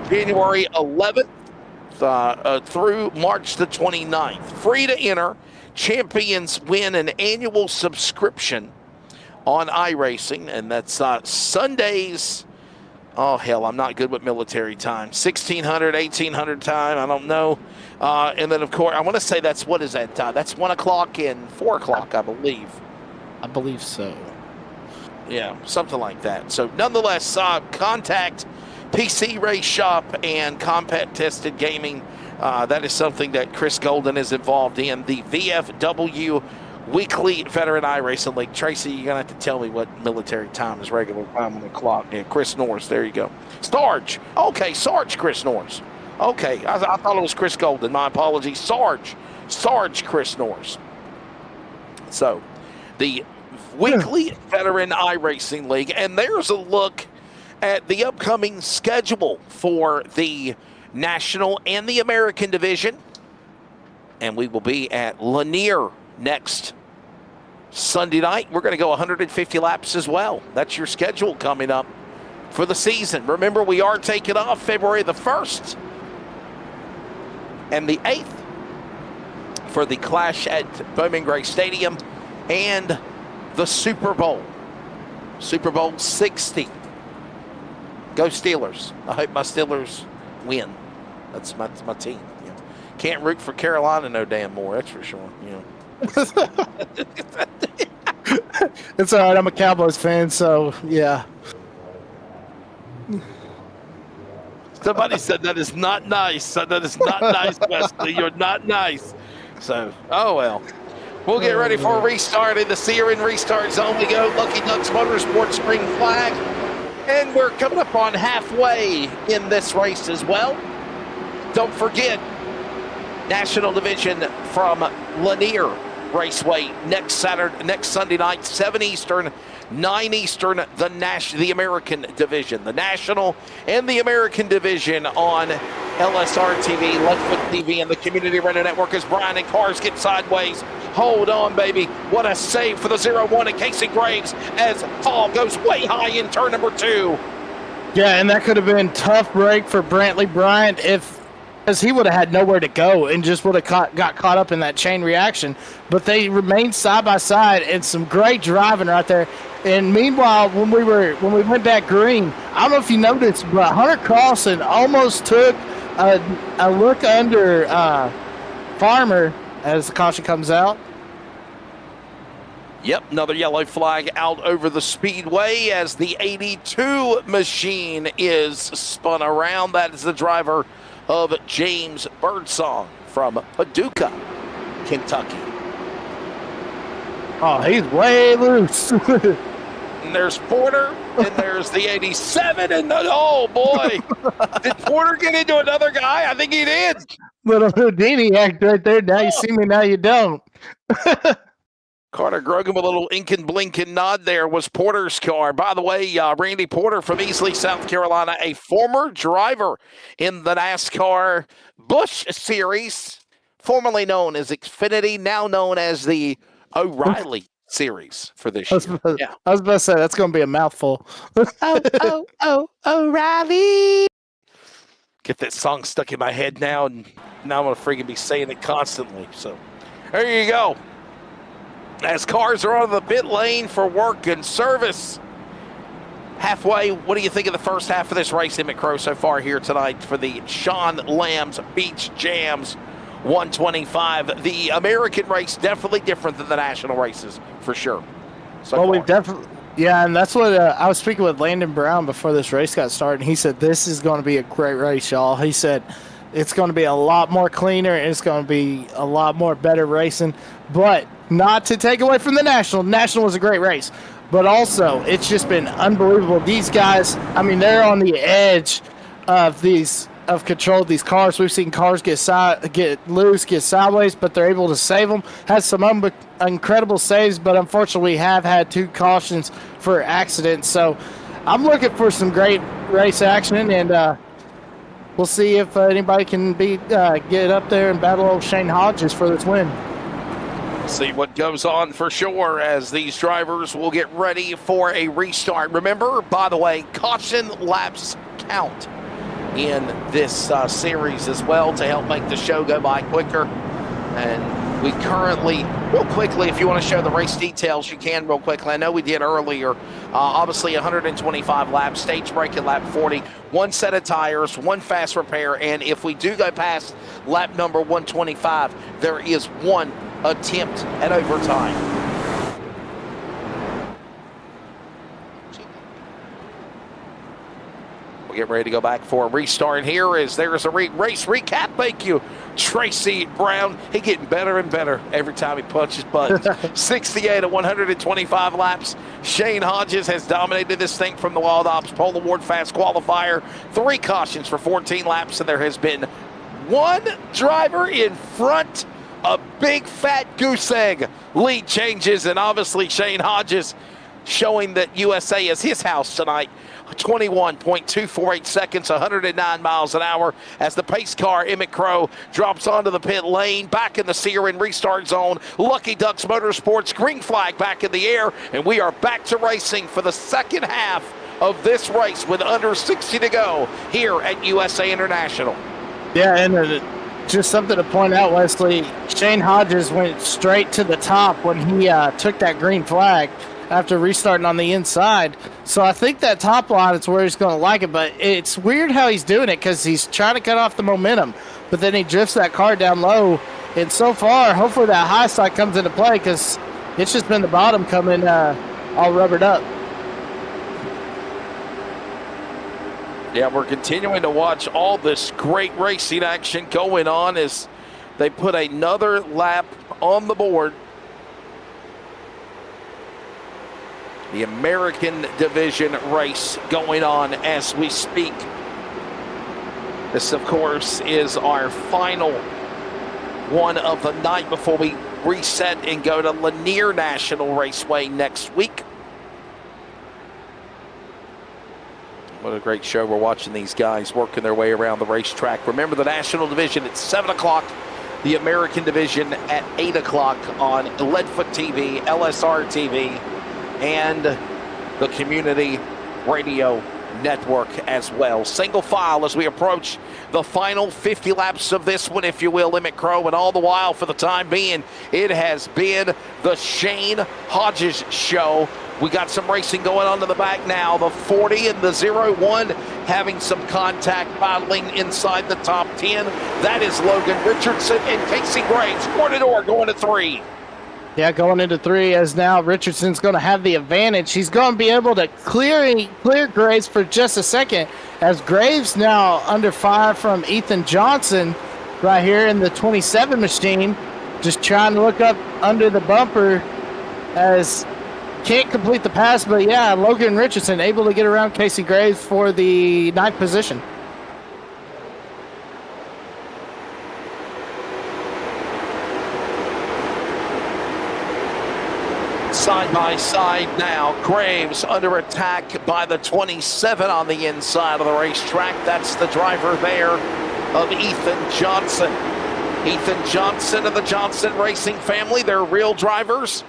January 11th through March the 29th. Free to enter. Champions win an annual subscription on iRacing, and that's Sundays. Oh, hell, I'm not good with military time. 1600, 1800 time, I don't know. And then, of course, I want to say that's, what is that? That's 1 o'clock and 4 o'clock, I believe. I believe so. Yeah, something like that. So, nonetheless, contact PC Race Shop and Combat Tested Gaming. That is something that Chris Golden is involved in. The VFW Weekly Veteran iRacing League. Tracy, you're going to have to tell me what military time is, regular time on the clock. Yeah, Chris Norris, there you go. Sarge. Okay, Sarge Chris Norris. Okay, I thought it was Chris Golden. My apologies. Sarge Chris Norris. So, the weekly veteran iRacing League. And there's a look at the upcoming schedule for the National and the American Division. And we will be at Lanier next Sunday night. We're going to go 150 laps as well. That's your schedule coming up for the season. Remember, we are taking off February the 1st and the 8th for the clash at Bowman Gray Stadium and the Super Bowl. Super Bowl 60. Go Steelers. I hope my Steelers win. That's my team. You know. Can't root for Carolina no damn more, that's for sure. You know. It's all right. I'm a Cowboys fan, so yeah. Somebody said that is not nice. That is not nice, Wesley. You're not nice. So, oh well. We'll get ready for a restart in the Searing restart zone. We go. Lucky Ducks Motorsports Spring Flag. And we're coming up on halfway in this race as well. Don't forget, National Division from Lanier Raceway next Sunday night, 7 Eastern, 9 Eastern, the American Division. The National and the American Division on LSRTV, Leadfoot TV, and the Community Radio Network as Brian and Cars get sideways. Hold on, baby. What a save for the 0-1 at Casey Graves as Paul goes way high in turn number 2. Yeah, and that could have been a tough break for Brantley Bryant because he would have had nowhere to go and just would have got caught up in that chain reaction. But they remained side by side and some great driving right there. And meanwhile, when we went back green, I don't know if you noticed, but Hunter Carlson almost took a look under Farmer as the caution comes out. Yep, another yellow flag out over the speedway as the 82 machine is spun around. That is the driver of James Birdsong from Paducah, Kentucky. Oh, he's way loose. And there's Porter, and there's the 87, and oh boy, did Porter get into another guy? I think he did. Little Houdini act right there. Now you see me, now you don't. Carter Grogan with a little Incan blinking nod there was Porter's car. By the way, Randy Porter from Easley, South Carolina, a former driver in the NASCAR Busch Series, formerly known as Xfinity, now known as the O'Reilly Series for this year. I was about to say, that's going to be a mouthful. O'Reilly. Get that song stuck in my head now, and now I'm going to freaking be saying it constantly. So there you go. As cars are on the pit lane for work and service. Halfway, what do you think of the first half of this race in McCrow so far here tonight for the Sean Lamb's Beach Jams 125? The American race definitely different than the national races, for sure. We've definitely, yeah, and that's what I was speaking with Landon Brown before this race got started, and he said this is going to be a great race, y'all. He said it's going to be a lot more cleaner, and it's going to be a lot more better racing, but not to take away from the National. National was a great race, but also it's just been unbelievable. These guys, I mean, they're on the edge of control of these cars. We've seen cars get loose, get sideways, but they're able to save them. Has some incredible saves, but unfortunately we have had 2 cautions for accidents. So I'm looking for some great race action, and we'll see if anybody can get up there and battle old Shane Hodges for this win. See what goes on for sure as these drivers will get ready for a restart. Remember, by the way, caution laps count in this series as well to help make the show go by quicker. And we currently, real quickly, if you want to show the race details, you can real quickly. I know we did earlier. Obviously, 125 laps, stage break at lap 40, 1 set of tires, 1 fast repair, and if we do go past lap number 125, there is 1 attempt at overtime. We'll get ready to go back for a restart here as there's a race recap. Thank you, Tracy Brown. He's getting better and better every time he punches buttons. 68 of 125 laps. Shane Hodges has dominated this thing from the Wild Ops Pole Award Fast Qualifier. 3 cautions for 14 laps, and there has been 1 driver in front A big fat goose egg. Lead changes, and obviously Shane Hodges showing that USA is his house tonight. 21.248 seconds, 109 miles an hour as the pace car, Emmett Crow, drops onto the pit lane, back in the sear and restart zone. Lucky Ducks Motorsports, green flag back in the air, and we are back to racing for the second half of this race with under 60 to go here at USA International. Yeah, and just something to point out, Wesley, Shane Hodges went straight to the top when he took that green flag after restarting on the inside. So I think that top line is where he's going to like it, but it's weird how he's doing it because he's trying to cut off the momentum, but then he drifts that car down low. And so far, hopefully that high side comes into play because it's just been the bottom coming all rubbered up. Yeah, we're continuing to watch all this great racing action going on as they put another lap on the board. The American Division race going on as we speak. This, of course, is our final one of the night before we reset and go to Lanier National Raceway next week. What a great show. We're watching these guys working their way around the racetrack. Remember, the National Division at 7 o'clock. The American Division at 8 o'clock on Leadfoot TV, LSRTV, and the Community Radio Network as well. Single file as we approach the final 50 laps of this one, if you will, Emmett Crow. And all the while, for the time being, it has been the Shane Hodges show. We got some racing going on in the back now. The 40 and the 01 having some contact, battling inside the top 10. That is Logan Richardson and Casey Graves. Door going to 3. Yeah, going into 3 as now Richardson's going to have the advantage. He's going to be able to clear Graves for just a second as Graves now under fire from Ethan Johnson right here in the 27 machine. Just trying to look up under the bumper as can't complete the pass, but yeah, Logan Richardson able to get around Casey Graves for the 9th position. Side by side now, Graves under attack by the 27 on the inside of the racetrack. That's the driver there of Ethan Johnson. Ethan Johnson of the Johnson Racing family, they're real drivers.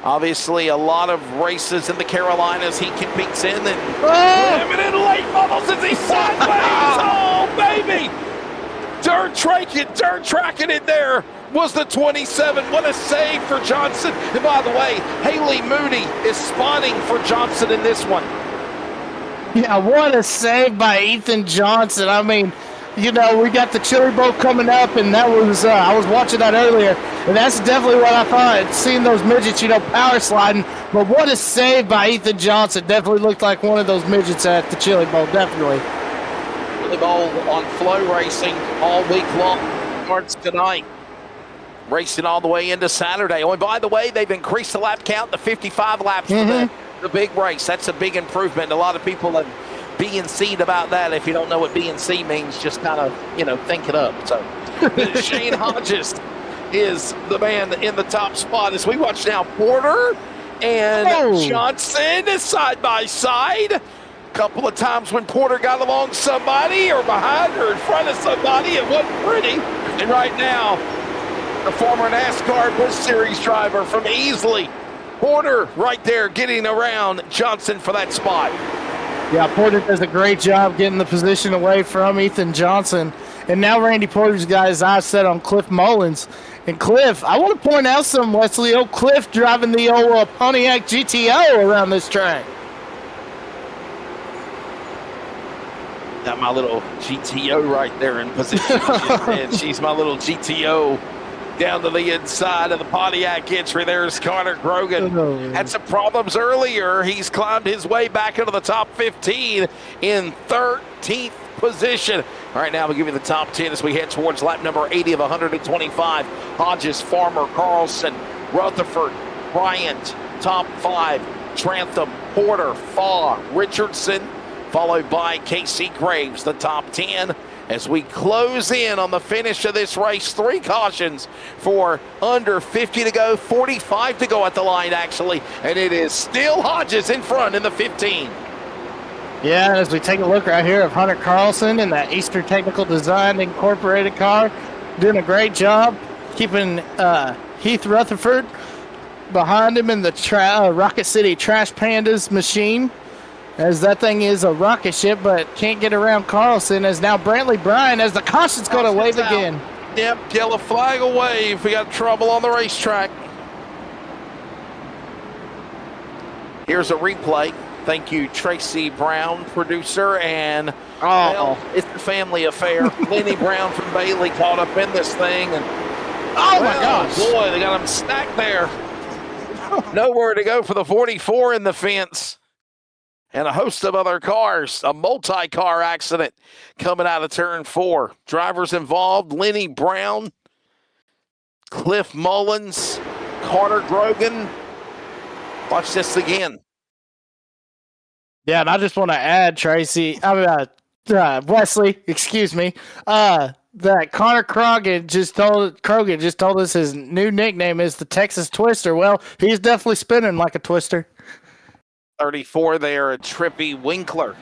Obviously, a lot of races in the Carolinas he competes in, and limited late bubbles as he sideways. Oh, baby! Dirt tracking it there was the 27. What a save for Johnson. And by the way, Haley Moody is spotting for Johnson in this one. Yeah, what a save by Ethan Johnson. I mean, you know, we got the Chili Bowl coming up, and that was, I was watching that earlier, and that's definitely what I thought, seeing those midgets, you know, power sliding. But what a save by Ethan Johnson. Definitely looked like one of those midgets at the Chili Bowl, definitely. Chili Bowl on Flow Racing all week long. Starts tonight. Racing all the way into Saturday. Oh, and by the way, they've increased the lap count to 55 laps for the big race. That's a big improvement. A lot of people have B&C'd about that. If you don't know what B&C means, just kind of, you know, think it up. So Shane Hodges is the man in the top spot as we watch now Porter and Johnson side by side. A couple of times when Porter got along somebody or behind or in front of somebody, it wasn't pretty. And right now, the former NASCAR Busch Series driver from Easley, Porter right there getting around Johnson for that spot. Yeah, Porter does a great job getting the position away from Ethan Johnson. And now Randy Porter's got his eyes set on Cliff Mullins. And Cliff, I want to point out some, Wesley, old Cliff driving the old Pontiac GTO around this track. Got my little GTO right there in position. And she's my little GTO down to the inside of the Pontiac entry. There's Connor Grogan. Had some problems earlier. He's climbed his way back into the top 15 in 13th position. All right, now we'll give you the top 10 as we head towards lap number 80 of 125. Hodges, Farmer, Carlson, Rutherford, Bryant, top 5. Trantham, Porter, Faw, Richardson, followed by Casey Graves, the top 10. as we close in on the finish of this race. 3 cautions for under 50 to go, 45 to go at the line actually, and it is still Hodges in front in the 15. Yeah, and as we take a look right here of Hunter Carlson in that Eastern Technical Design Incorporated car, doing a great job keeping Heath Rutherford behind him in the Rocket City Trash Pandas machine, as that thing is a rocket ship but can't get around Carlson, as now Brantley Bryan, as the caution's going to wave again. Yep, yellow flag will wave. We got trouble on the racetrack. Here's a replay. Thank you, Tracy Brown, producer, and well, it's a family affair. Lenny Brown from Bailey caught up in this thing, and my gosh, boy, they got him stacked there. Nowhere to go for the 44 in the fence, and a host of other cars. A multi-car accident coming out of turn 4. Drivers involved: Lenny Brown, Cliff Mullins, Carter Grogan. Watch this again. Yeah, and I just want to add, Tracy, Wesley, excuse me, that Connor Krogan just told us his new nickname is the Texas Twister. Well, he's definitely spinning like a twister. 34 there, a Trippy Winkler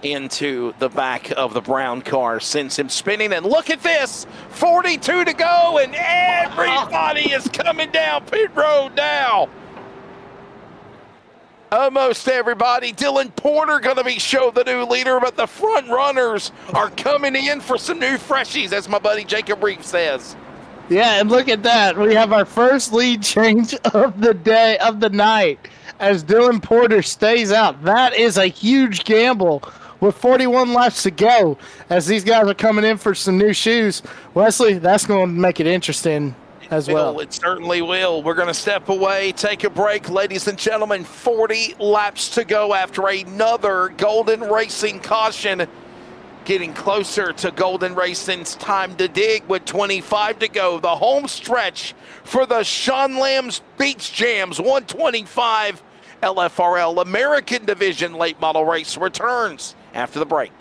into the back of the brown car, sends him spinning, and look at this, 42 to go, and everybody is coming down pit road now. Almost everybody. Dylan Porter going to be the new leader, but the front runners are coming in for some new freshies, as my buddy Jacob Reef says. Yeah, and look at that. We have our first lead change of the day, of the night, as Dylan Porter stays out. That is a huge gamble with 41 laps to go, as these guys are coming in for some new shoes. Wesley, that's going to make it interesting as well. It certainly will. We're going to step away, take a break. Ladies and gentlemen, 40 laps to go after another Golden Racing caution. Getting closer to Golden Racing's time to dig with 25 to go. The home stretch for the Sean Lamb's Beach Jams 125 LFRL American Division late model race returns after the break.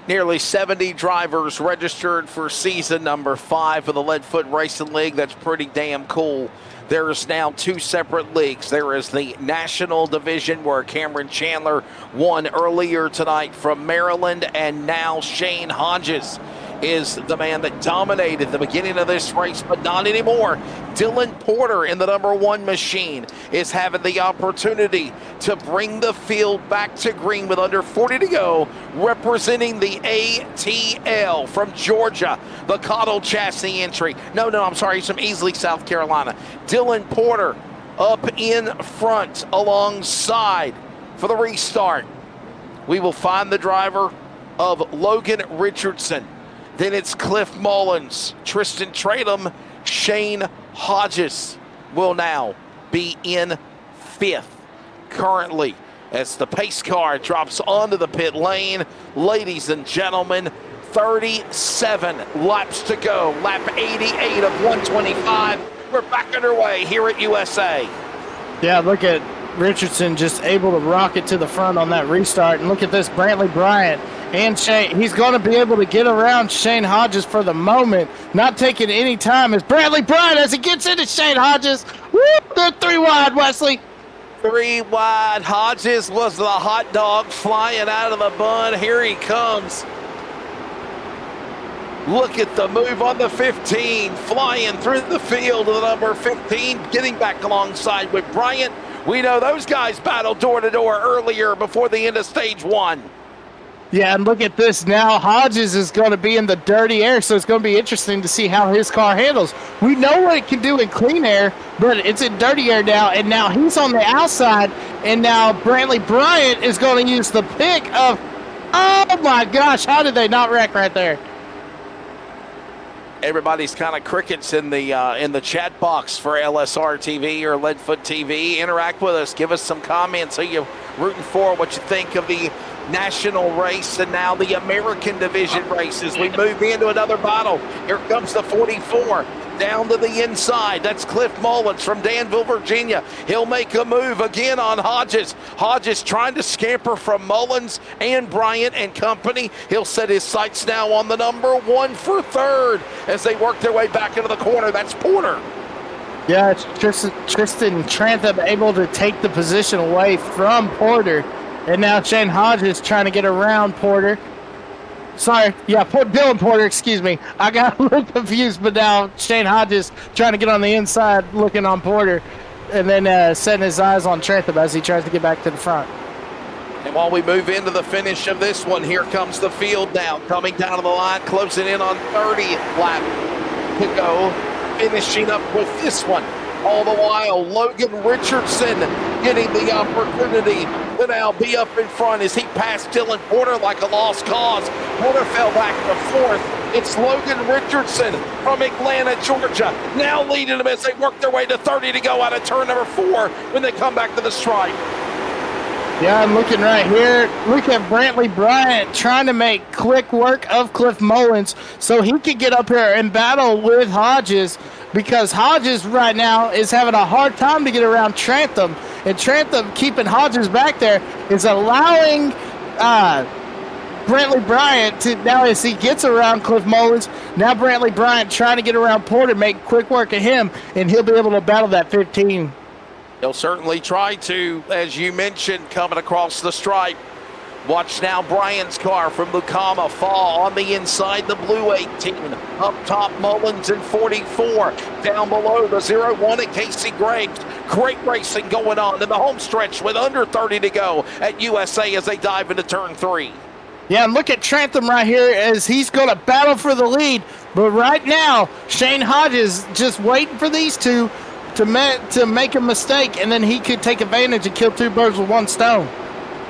Nearly 70 drivers registered for season number 5 of the Leadfoot Racing League. That's pretty damn cool. There's now 2 separate leagues. There is the National Division, where Cameron Chandler won earlier tonight from Maryland, and now Shane Hodges is the man that dominated the beginning of this race, but not anymore. Dylan Porter in the number 1 machine is having the opportunity to bring the field back to green with under 40 to go, representing the ATL from Georgia, the Cottle chassis entry. I'm sorry, he's from Easley, South Carolina. Dylan Porter up in front alongside for the restart. We will find the driver of Logan Richardson. Then it's Cliff Mullins, Tristan Tratham, Shane Hodges will now be in 5th currently as the pace car drops onto the pit lane. Ladies and gentlemen, 37 laps to go. Lap 88 of 125. We're back underway here at USA. Yeah, look at Richardson just able to rocket to the front on that restart. And look at this, Brantley Bryant and Shane. He's going to be able to get around Shane Hodges for the moment, not taking any time as Bradley Bryant as he gets into Shane Hodges. Woo! They're 3 wide, Wesley. 3 wide. Hodges was the hot dog flying out of the bun. Here he comes. Look at the move on the 15, flying through the field to the number 15, getting back alongside with Bryant. We know those guys battled door to door earlier before the end of stage 1. Yeah, and look at this now. Hodges is going to be in the dirty air, so it's going to be interesting to see how his car handles. We know what it can do in clean air, but it's in dirty air now, and now he's on the outside, and now Bradley Bryant is going to use the pick of, oh my gosh, how did they not wreck right there? Everybody's kind of crickets in the chat box for LSRTV or Leadfoot TV. Interact with us. Give us some comments. Who you rooting for? What you think of the national race and now the American division races? We move into another battle. Here comes the 44. Down to the inside. That's Cliff Mullins from Danville, Virginia. He'll make a move again on Hodges. Hodges trying to scamper from Mullins and Bryant and company. He'll set his sights now on the number 1 for third as they work their way back into the corner. That's Porter. Yeah, it's Tristan Trantham able to take the position away from Porter. And now Shane Hodges trying to get around Porter. Sorry, yeah, Dylan Porter, excuse me. I got a little confused, but now Shane Hodges trying to get on the inside, looking on Porter, and then setting his eyes on Trantham as he tries to get back to the front. And while we move into the finish of this one, here comes the field now, coming down to the line, closing in on 30th lap to go, finishing up with this one. All the while, Logan Richardson getting the opportunity to now be up in front as he passed Dylan Porter like a lost cause. Porter fell back to 4th. It's Logan Richardson from Atlanta, Georgia, now leading them as they work their way to 30 to go out of turn number 4 when they come back to the stripe. Yeah, I'm looking right here. Look at Brantley Bryant trying to make quick work of Cliff Mullins so he could get up here and battle with Hodges, because Hodges right now is having a hard time to get around Trantham, and Trantham keeping Hodges back there is allowing Brantley Bryant to, now as he gets around Cliff Mullins, now Brantley Bryant trying to get around Porter, make quick work of him, and he'll be able to battle that 15. He'll certainly try to, as you mentioned, coming across the stripe. Watch now Bryant's car from Lucama fall on the inside, the blue 18. Up top, Mullins in 44. Down below, the 0-1 at Casey Graves. Great racing going on in the home stretch with under 30 to go at USA as they dive into turn 3. Yeah, and look at Trantham right here as he's going to battle for the lead. But right now, Shane Hodges just waiting for these two to make a mistake, and then he could take advantage and kill 2 birds with 1 stone.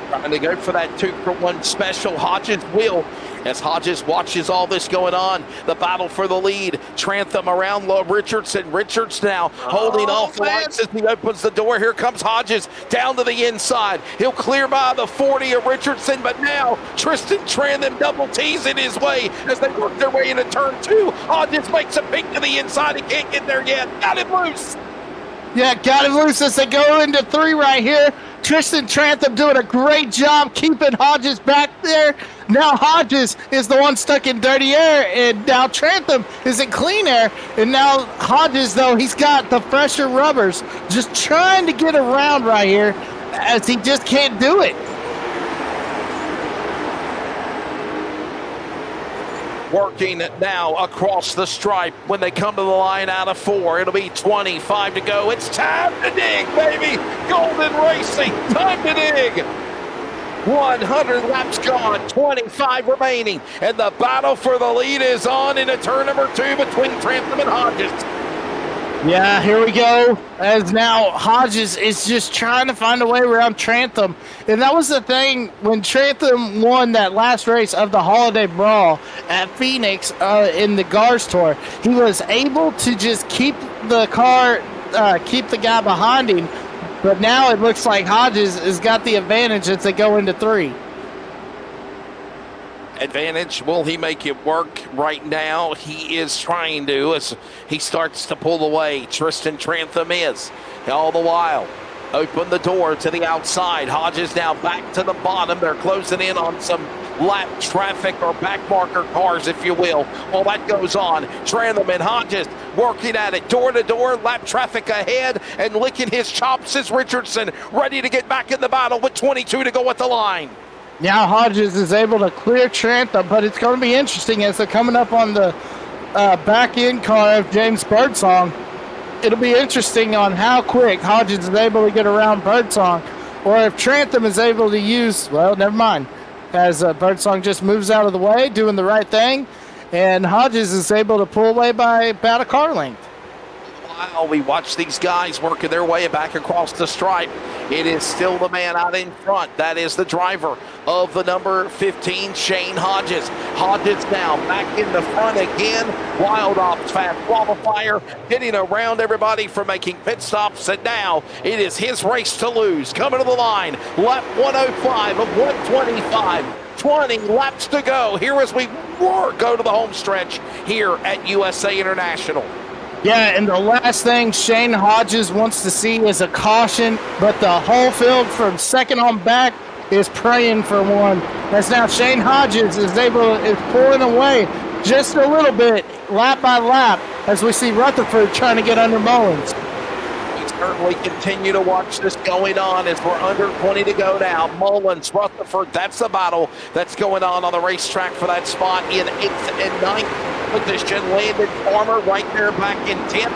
Trying to go for that 2-for-1 special. Hodges will, as Hodges watches all this going on. The battle for the lead. Trantham around Richardson. Richards now holding off the lights as he opens the door. Here comes Hodges down to the inside. He'll clear by the 40 of Richardson, but now Tristan Trantham double T's in his way as they work their way into turn 2. Hodges makes a peek to the inside. He can't get there yet. Got him loose. Yeah, got him loose as they go into 3 right here. Tristan Trantham doing a great job keeping Hodges back there. Now Hodges is the one stuck in dirty air, and now Trantham is in clean air. And now Hodges, though, he's got the fresher rubbers, just trying to get around right here as he just can't do it. Working now across the stripe when they come to the line out of 4. It'll be 25 to go. It's time to dig, baby. Golden Racing, time to dig. 100 laps gone, 25 remaining, and the battle for the lead is on into turn number 2 between Trantham and Hodges. Yeah, here we go, as now Hodges is just trying to find a way around Trantham. And that was the thing when Trantham won that last race of the Holiday Brawl at Phoenix in the GARS Tour. He was able to just keep the car, keep the guy behind him. But now it looks like Hodges has got the advantage as they go into 3. Advantage, will he make it work right now? He is trying to as he starts to pull away. Tristan Trantham is. All the while, open the door to the outside. Hodges now back to the bottom. They're closing in on some lap traffic or back marker cars, if you will. All that goes on. Trantham and Hodges working at it door to door, lap traffic ahead, and licking his chops is Richardson, ready to get back in the battle with 22 to go at the line. Now Hodges is able to clear Trantham, but it's going to be interesting as they're coming up on the back end car of James Birdsong. It'll be interesting on how quick Hodges is able to get around Birdsong, or if Trantham is able to use, well, never mind, as Birdsong just moves out of the way, doing the right thing, and Hodges is able to pull away by about a car length. While we watch these guys working their way back across the stripe, it is still the man out in front. That is the driver of the number 15, Shane Hodges. Hodges now back in the front again. Wild Ops fast qualifier, getting around everybody for making pit stops, and now it is his race to lose. Coming to the line, lap 105 of 125. 20 laps to go here as we go to the home stretch here at USA International. Yeah, and the last thing Shane Hodges wants to see is a caution, but the whole field from second on back is praying for one. As now Shane Hodges is pulling away just a little bit, lap by lap, as we see Rutherford trying to get under Mullins. We certainly continue to watch this going on as we're under 20 to go now. Mullins, Rutherford, that's the battle that's going on the racetrack for that spot in 8th and 9th position. Landon Farmer right there back in 10th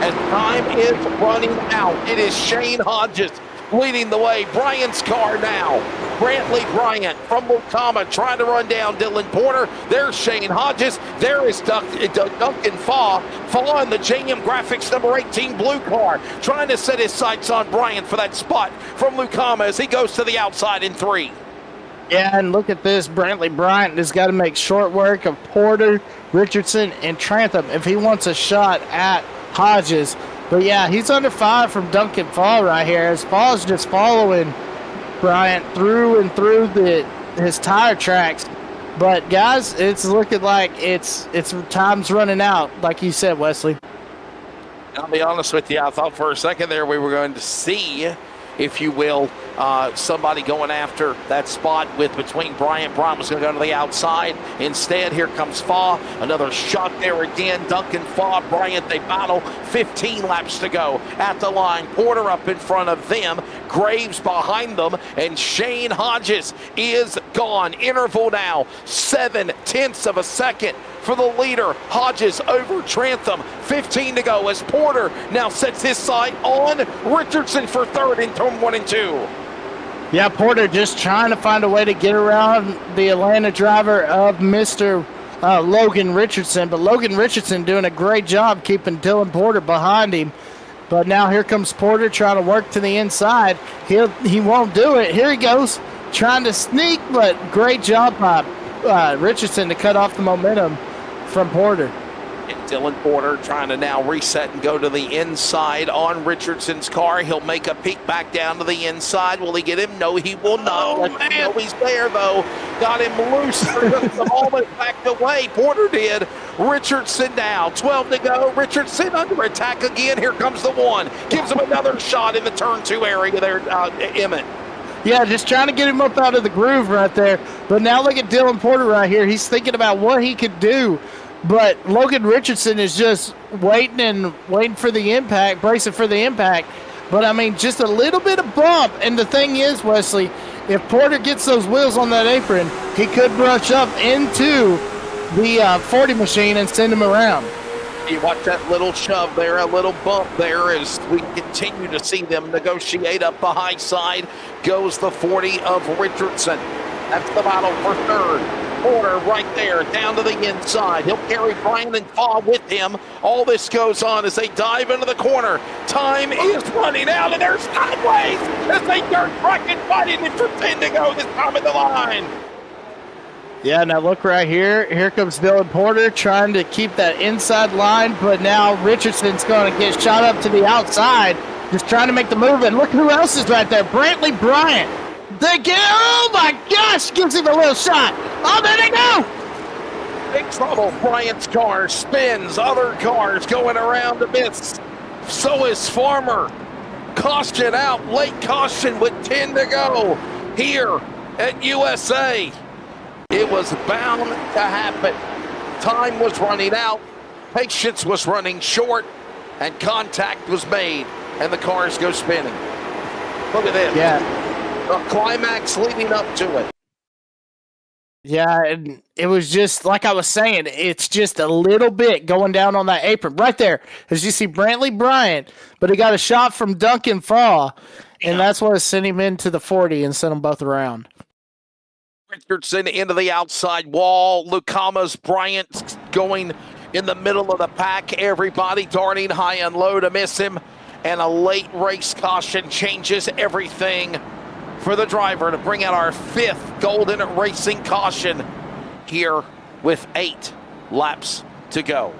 as time is running out. It is Shane Hodges leading the way. Bryant's car now. Brantley Bryant from Mukama trying to run down Dylan Porter. There's Shane Hodges. There is Duncan Faw. Faw in the JM Graphics number 18 blue car, trying to set his sights on Bryant for that spot from Mukama as he goes to the outside in 3. Yeah, and look at this. Brantley Bryant has got to make short work of Porter, Richardson, and Trantham if he wants a shot at Hodges. But yeah, he's under 5 from Duncan Fall right here, as Fall's just following Bryant through and through his tire tracks. But guys, it's looking like it's time's running out, like you said, Wesley. I'll be honest with you, I thought for a second there we were going to see, if you will, somebody going after that spot between Bryant. Bryant was going to go to the outside. Instead, here comes Faw. Another shot there again. Duncan Faw, Bryant, they battle. 15 laps to go at the line. Porter up in front of them. Graves behind them. And Shane Hodges is gone. Interval now, 7/10 of a second for the leader. Hodges over Trantham. 15 to go as Porter now sets his sight on Richardson for third in turn 1 and 2. Yeah, Porter just trying to find a way to get around the Atlanta driver of Mr. Logan Richardson. But Logan Richardson doing a great job keeping Dylan Porter behind him. But now here comes Porter trying to work to the inside. He won't do it. Here he goes, trying to sneak, but great job by Richardson to cut off the momentum from Porter. And Dylan Porter trying to now reset and go to the inside on Richardson's car. He'll make a peek back down to the inside. Will he get him? No, he will not. Oh, man. No, he's there, though. Got him loose for just a moment, backed away. Porter did. Richardson now. 12 to go. Richardson under attack again. Here comes the one. Gives him another shot in the turn 2 area there, Emmett. Yeah, just trying to get him up out of the groove right there. But now look at Dylan Porter right here. He's thinking about what he could do. But Logan Richardson is just waiting for the impact, bracing for the impact. But, I mean, just a little bit of bump. And the thing is, Wesley, if Porter gets those wheels on that apron, he could brush up into the 40 machine and send him around. You watch that little shove there, a little bump there as we continue to see them negotiate up the high side. Goes the 40 of Richardson. That's the battle for third. Porter right there, down to the inside. He'll carry Brian and Faw with him. All this goes on as they dive into the corner. Time is running out, and they're sideways as they dirt bracket fighting it for 10 to go this time of the line. Yeah, now look right here. Here comes Dylan Porter trying to keep that inside line, but now Richardson's going to get shot up to the outside, just trying to make the move. And look who else is right there, Brantley Bryant. Oh my gosh, gives him a little shot. Oh, there they go. Big trouble. Bryant's car spins. Other cars going around the bits. So is Farmer. Caution out. Late caution with 10 to go here at USA. It was bound to happen. Time was running out, patience was running short, and contact was made, and the cars go spinning. Look at this. Yeah. The climax leading up to it. Yeah, and it was just like I was saying, it's just a little bit going down on that apron right there. As you see Brantley Bryant, but he got a shot from Duncan Faw, and that's what sent him into the 40 and sent them both around. Richardson into the outside wall. Lucamas Bryant going in the middle of the pack. Everybody darting high and low to miss him. And a late race caution changes everything for the driver to bring out our 5th Golden Racing caution here with 8 laps to go.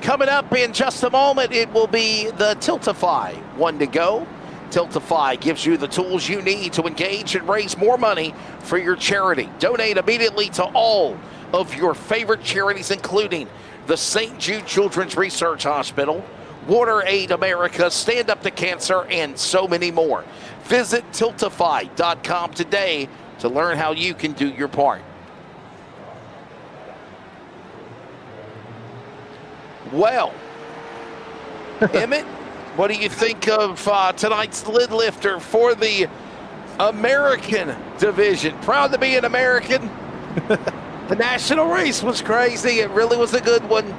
Coming up in just a moment, it will be the Tiltify 1 to go. Tiltify gives you the tools you need to engage and raise more money for your charity. Donate immediately to all of your favorite charities, including the St. Jude Children's Research Hospital, Water Aid America, Stand Up to Cancer, and so many more. Visit Tiltify.com today to learn how you can do your part. Well, Emmett, what do you think of tonight's lid lifter for the American division? Proud to be an American. The national race was crazy. It really was a good one.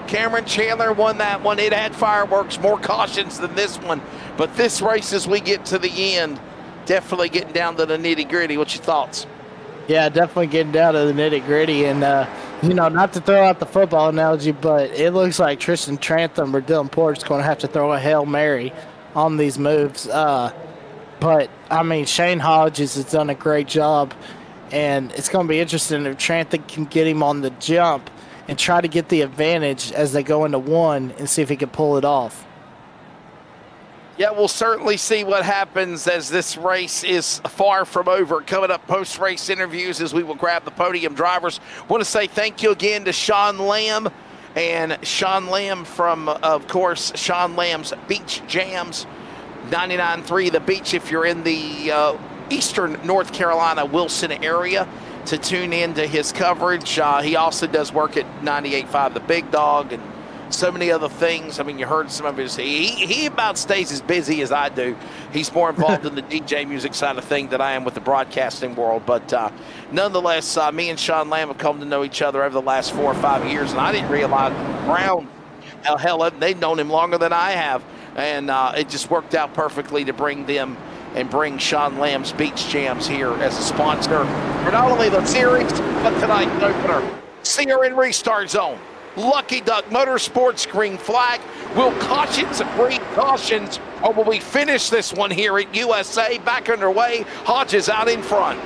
Cameron Chandler won that one. It had fireworks, more cautions than this one. But this race, as we get to the end, definitely getting down to the nitty-gritty. What's your thoughts? Yeah, definitely getting down to the nitty-gritty. And, not to throw out the football analogy, but it looks like Tristan Trantham or Dylan Porter's going to have to throw a Hail Mary on these moves. But, Shane Hodges has done a great job. And it's going to be interesting if Trantham can get him on the jump and try to get the advantage as they go into 1 and see if he can pull it off. Yeah, we'll certainly see what happens as this race is far from over. Coming up, post-race interviews as we will grab the podium drivers. Want to say thank you again to Sean Lamb. And Sean Lamb from, of course, Sean Lamb's Beach Jams, 99.3 The Beach if you're in the eastern North Carolina, Wilson area, to tune in to his coverage. He also does work at 98.5 The Big Dog and so many other things. You heard some of his, he about stays as busy as I do. He's more involved in the DJ music side of things than I am with the broadcasting world. But nonetheless, me and Sean Lamb have come to know each other over the last 4 or 5 years, and I didn't realize Brown, hell, they've known him longer than I have. And it just worked out perfectly to bring them and bring Sean Lamb's Beach Jams here as a sponsor for not only the series, but tonight's opener. Senior in Restart Zone. Lucky Duck Motorsports green flag. Will cautions breed cautions, or will we finish this one here at USA? Back underway. Hodges out in front.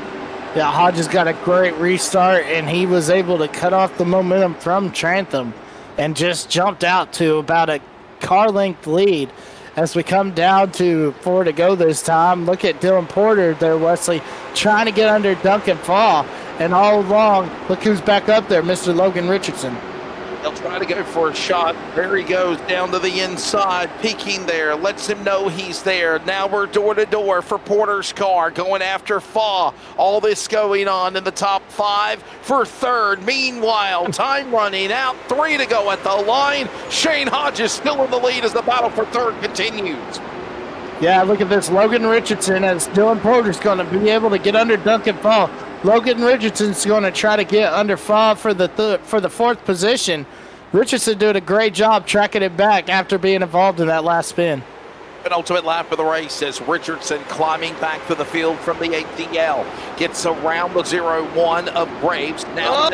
Yeah, Hodges got a great restart, and he was able to cut off the momentum from Trantham and just jumped out to about a car-length lead. As we come down to 4 to go this time, look at Dylan Porter there, Wesley, trying to get under Duncan Faw. And all along, look who's back up there, Mr. Logan Richardson. They'll try to go for a shot. There he goes down to the inside, peeking there, lets him know he's there. Now we're door to door for Porter's car, going after Faw. All this going on in the top 5 for 3rd. Meanwhile, time running out, 3 to go at the line. Shane Hodges still in the lead as the battle for 3rd continues. Yeah, look at this. Logan Richardson, as Dylan Porter's going to be able to get under Duncan Faw. Logan Richardson's going to try to get under Faw for the 4th position. Richardson doing a great job tracking it back after being involved in that last spin. Penultimate lap of the race as Richardson climbing back to the field from the ATL. Gets around the 0-1 of Braves. Now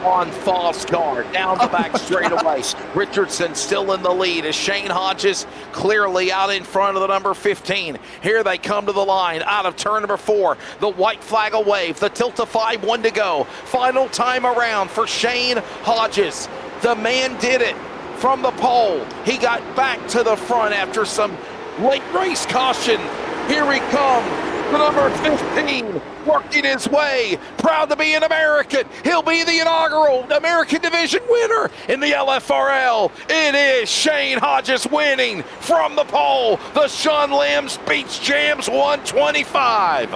on Faw's car. Down the back straightaway. Richardson still in the lead as Shane Hodges clearly out in front of the number 15. Here they come to the line out of turn number 4. The white flag will wave. The Tiltify 1 to go. Final time around for Shane Hodges. The man did it. From the pole, he got back to the front after some late race caution. Here he comes, the number 15, working his way. Proud to be an American. He'll be the inaugural American Division winner in the LFRL. It is Shane Hodges winning from the pole. The Sean Lamb's Beach Jams 125.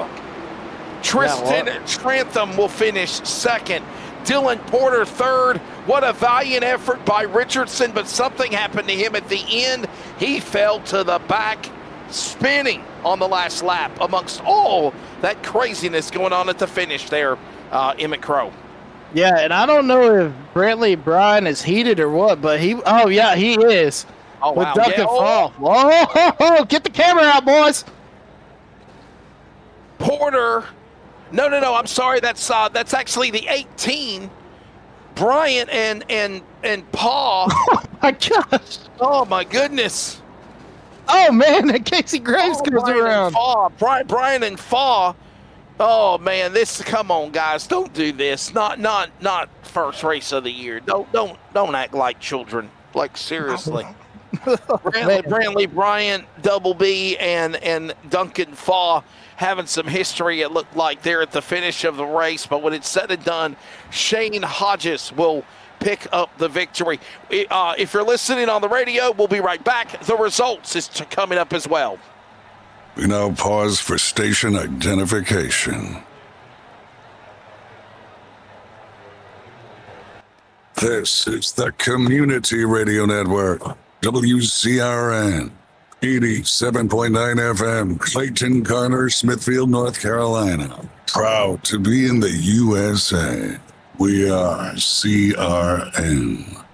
Tristan Trantham will finish second. Dylan Porter third. What a valiant effort by Richardson, but something happened to him at the end. He fell to the back, spinning on the last lap amongst all that craziness going on at the finish there, Emmett Crow. Yeah, and I don't know if Brantley Bryan is heated or what, but he is. Oh, with wow. Duncan Yeah, Fall. Whoa, get the camera out, boys. Porter. No, I'm sorry. That's actually the 18. Bryant and Paul. Oh my gosh. Oh my goodness. Oh man, and Casey Graves comes around. Brian and Faw. Oh man, come on guys, don't do this. Not first race of the year. Don't act like children. Like seriously. Brantley Bryant, Double B, and Duncan Faw having some history, it looked like, there at the finish of the race. But when it's said and done, Shane Hodges will pick up the victory. If you're listening on the radio, we'll be right back. The results is coming up as well. We now pause for station identification. This is the Community Radio Network, WCRN, 87.9 FM, Clayton, Garner, Smithfield, North Carolina. Proud to be in the USA. We are CRN.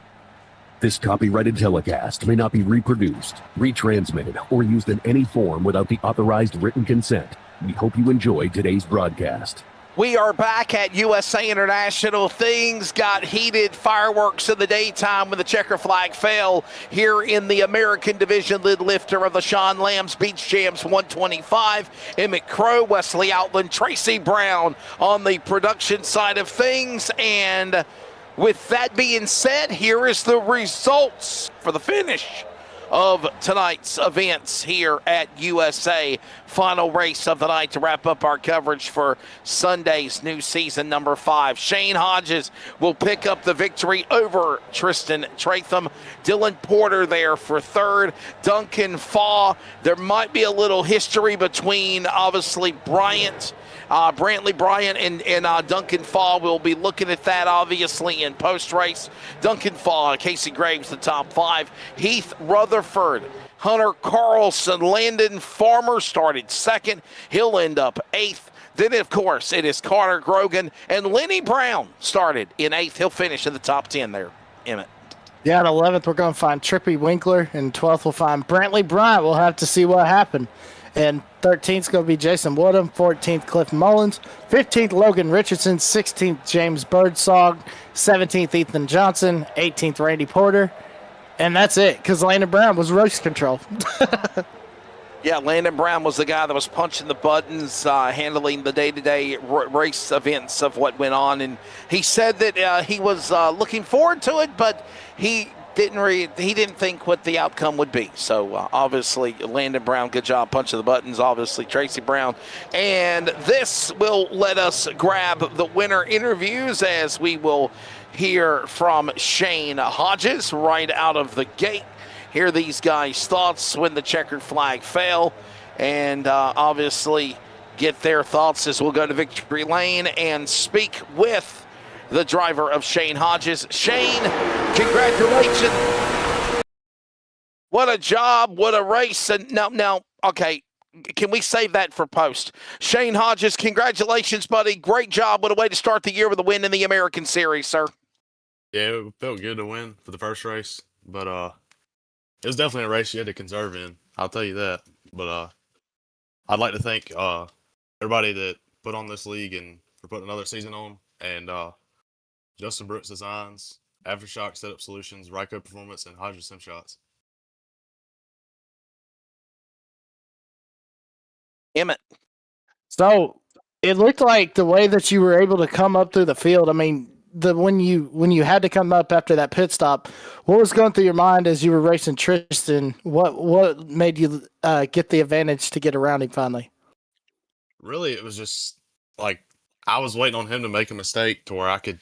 This copyrighted telecast may not be reproduced, retransmitted, or used in any form without the authorized written consent. We hope you enjoy today's broadcast. We are back at USA International. Things got heated. Fireworks in the daytime when the checker flag fell here in the American Division lid lifter of the Sean Lamb's Beach Jams 125. Emmett Crow, Wesley Outland, Tracy Brown on the production side of things. And with that being said, here is the results for the finish of tonight's events here at USA. Final race of the night to wrap up our coverage for Sunday's new season number 5. Shane Hodges will pick up the victory over Tristan Trantham. Dylan Porter there for third. Duncan Faw. There might be a little history between, obviously, Brantley Bryant and Duncan Faw. We'll be looking at that, obviously, in post-race. Duncan Faw, Casey Graves, the top 5. Heath Rutherford, Hunter Carlson, Landon Farmer started second. He'll end up 8th. Then, of course, it is Carter Grogan, and Lenny Brown started in 8th. He'll finish in the top 10 there, Emmett. Yeah, at 11th, we're going to find Trippy Winkler, and 12th, we'll find Brantley Bryant. We'll have to see what happened. And 13th is going to be Jason Woodham, 14th Cliff Mullins, 15th Logan Richardson, 16th James Birdsong, 17th Ethan Johnson, 18th Randy Porter, and that's it because Landon Brown was race control. Yeah, Landon Brown was the guy that was punching the buttons, handling the day-to-day race events of what went on, and he said that he was looking forward to it, but he didn't think what the outcome would be. So obviously Landon Brown, good job punching the buttons. Obviously Tracy Brown, and this will let us grab the winner interviews as we will hear from Shane Hodges right out of the gate. Hear these guys' thoughts when the checkered flag fell, and obviously get their thoughts as we'll go to victory lane and speak with the driver of Shane Hodges. Shane, congratulations. What a job, what a race. And now, okay, can we save that for post? Shane Hodges, congratulations, buddy. Great job. What a way to start the year with a win in the American Series, sir. Yeah, it felt good to win for the first race, but it was definitely a race you had to conserve in. I'll tell you that. But I'd like to thank everybody that put on this league and for putting another season on, and Justin Brooks Designs, Aftershock Setup Solutions, Ryco Performance, and Hodges Sim Shots. Emmett. So it looked like the way that you were able to come up through the field, I mean, when you had to come up after that pit stop, what was going through your mind as you were racing Tristan? What made you get the advantage to get around him finally? Really, it was just like I was waiting on him to make a mistake to where I could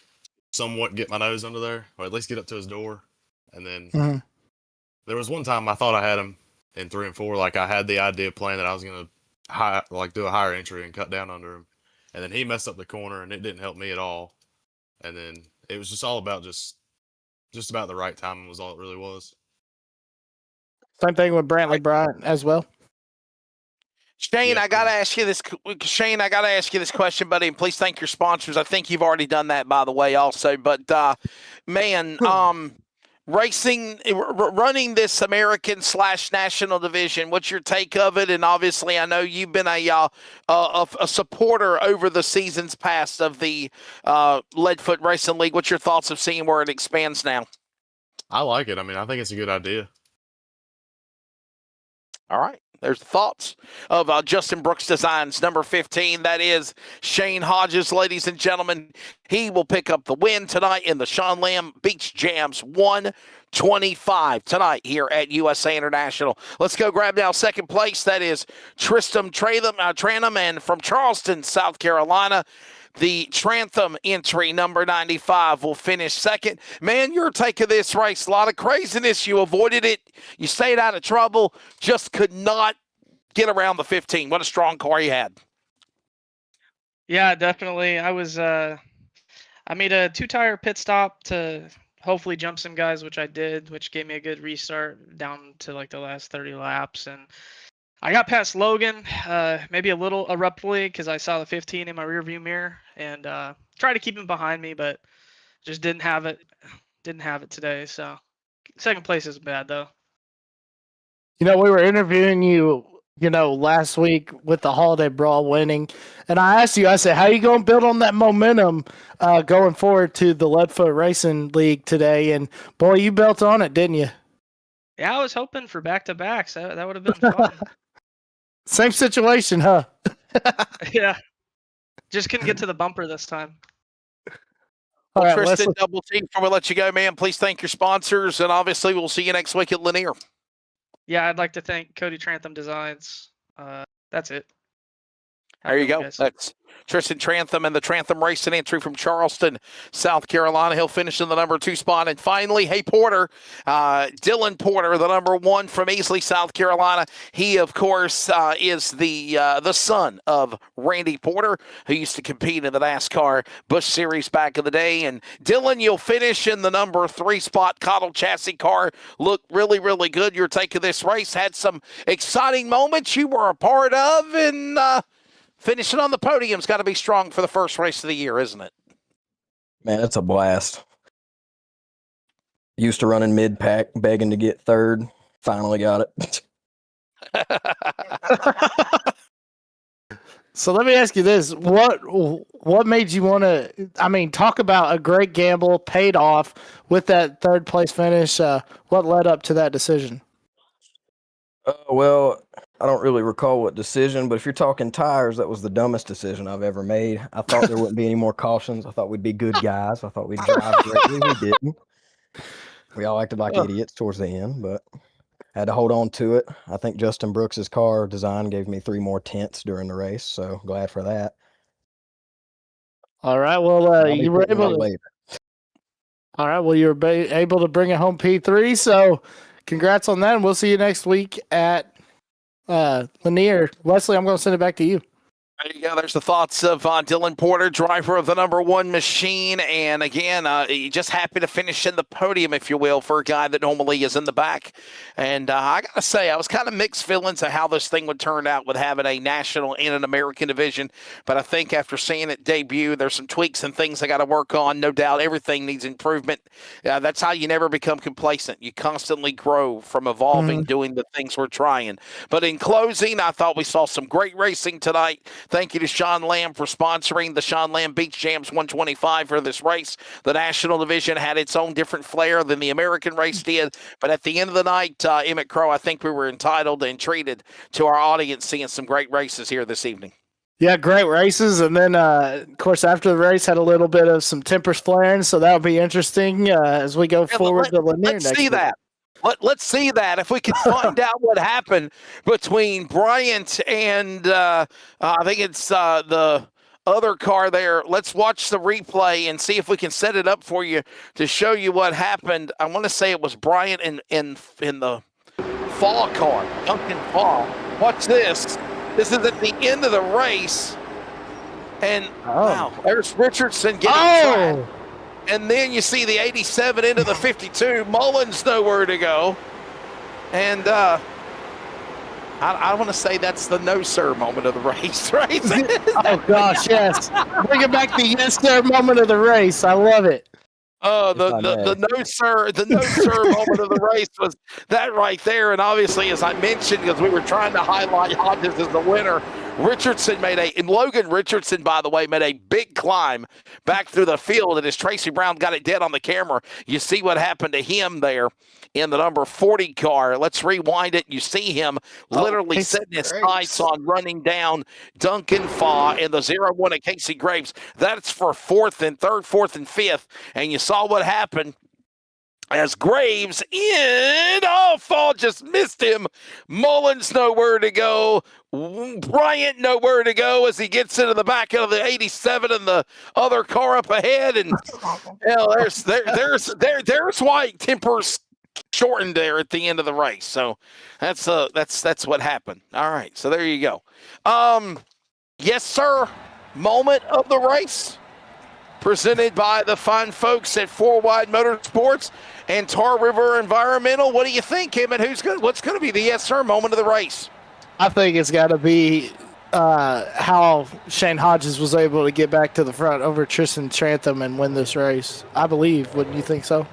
somewhat get my nose under there, or at least get up to his door. And then there was one time I thought I had him in 3 and 4. Like I had the idea plan that I was gonna do a higher entry and cut down under him, and then he messed up the corner and it didn't help me at all. And then it was just all about just about the right timing was all it really was. Same thing with Brantley Bryant as well. Shane, Yes, I gotta ma'am. ask you this. Shane, I gotta ask you this question, buddy, and please thank your sponsors. I think you've already done that, by the way, also. But man, racing, running this American/national division. What's your take of it? And obviously, I know you've been a supporter over the seasons past of the Leadfoot Racing League. What's your thoughts of seeing where it expands now? I like it. I mean, I think it's a good idea. All right. There's the thoughts of Justin Brooks Designs, number 15. That is Shane Hodges, ladies and gentlemen. He will pick up the win tonight in the Sean Lamb Beach Jams 125 tonight here at USA International. Let's go grab now second place. That is Tristram Tranham, and from Charleston, South Carolina. The Trantham entry, number 95, will finish second. Man, your take of this race, a lot of craziness. You avoided it. You stayed out of trouble. Just could not get around the 15. What a strong car you had. Yeah, definitely. I made a 2-tire pit stop to hopefully jump some guys, which I did, which gave me a good restart down to like the last 30 laps. And I got past Logan, maybe a little abruptly because I saw the 15 in my rearview mirror and tried to keep him behind me, but just didn't have it. Didn't have it today. So second place isn't bad though. You know, we were interviewing you, last week with the Holiday Brawl winning, and I asked you, I said, how are you going to build on that momentum going forward to the Leadfoot Racing League today? And boy, you built on it, didn't you? Yeah, I was hoping for back-to-backs. That would have been fun. Same situation, huh? Yeah. Just couldn't get to the bumper this time. All Well, right, Tristan, Leslie. double team before we let you go, man. Please thank your sponsors, and obviously we'll see you next week at Lanier. Yeah, I'd like to thank Cody Trantham Designs. That's it. There you go. That's Tristan Trantham and the Trantham Racing entry from Charleston, South Carolina. He'll finish in the number 2 spot. And finally, hey, Porter, Dylan Porter, the number 1 from Easley, South Carolina. He, of course, is the son of Randy Porter, who used to compete in the NASCAR Busch Series back in the day. And Dylan, you'll finish in the number 3 spot. Cottle chassis car looked really, really good. Your take of this race had some exciting moments you were a part of, and finishing on the podium's got to be strong for the first race of the year, isn't it? Man, it's a blast. Used to running mid-pack, begging to get third. Finally got it. So let me ask you this. What made you want to, talk about a great gamble, paid off with that third place finish. What led up to that decision? Well, I don't really recall what decision, but if you're talking tires, that was the dumbest decision I've ever made. I thought there wouldn't be any more cautions. I thought we'd be good guys. I thought we'd drive greatly. We didn't. We all acted like idiots towards the end, but had to hold on to it. I think Justin Brooks's car design gave me 3 more tenths during the race, so glad for that. All right. Well, you were able to. Later. All right. Well, you were able to bring it home P3. So, congrats on that. And we'll see you next week at Lanier. Leslie, I'm going to send it back to you. There you go. There's the thoughts of Dylan Porter, driver of the number 1 machine. And again, just happy to finish in the podium, if you will, for a guy that normally is in the back. And I got to say, I was kind of mixed feelings of how this thing would turn out with having a national and an American division. But I think after seeing it debut, there's some tweaks and things I got to work on. No doubt everything needs improvement. That's how you never become complacent. You constantly grow from evolving, doing the things we're trying. But in closing, I thought we saw some great racing tonight. Thank you to Sean Lamb for sponsoring the Sean Lamb Beach Jams 125 for this race. The national division had its own different flair than the American race did, but at the end of the night, Emmett Crow, I think we were entitled and treated to our audience seeing some great races here this evening. Yeah, great races. And then, of course, after the race, had a little bit of some tempers flaring, so that'll be interesting as we go forward to Lanier next week. Let's see that. If we can find out what happened between Bryant and I think it's the other car there. Let's watch the replay and see if we can set it up for you to show you what happened. I want to say it was Bryant in the Fall car, Duncan Fall. Watch this. This is at the end of the race. And wow, there's Richardson getting tracked. And then you see the 87 into the 52. Mullins nowhere to go. And I want to say that's the no sir moment of the race, right? Oh gosh, yes. Bring it back the yes sir moment of the race. I love it. Oh, the no sir moment of the race was that right there. And obviously, as I mentioned, because we were trying to highlight Hodges as the winner, Logan Richardson, by the way, made a big climb back through the field. And as Tracy Brown got it dead on the camera, you see what happened to him there in the number 40 car. Let's rewind it. You see him literally setting his sights on running down Duncan Faw in the 0-1 at Casey Graves. That's for fourth and fifth. And you saw what happened as Graves Faw just missed him. Mullins nowhere to go. Bryant nowhere to go as he gets into the back of the 87 and the other car up ahead. And there's why tempers shortened there at the end of the race. So that's what happened. All right, so there you go. Yes, sir. Moment of the race presented by the fine folks at Four Wide Motorsports and Tar River Environmental. What do you think, Kim? And what's going to be the yes, sir moment of the race? I think it's got to be how Shane Hodges was able to get back to the front over Tristan Trantham and win this race. I believe. Wouldn't you think so?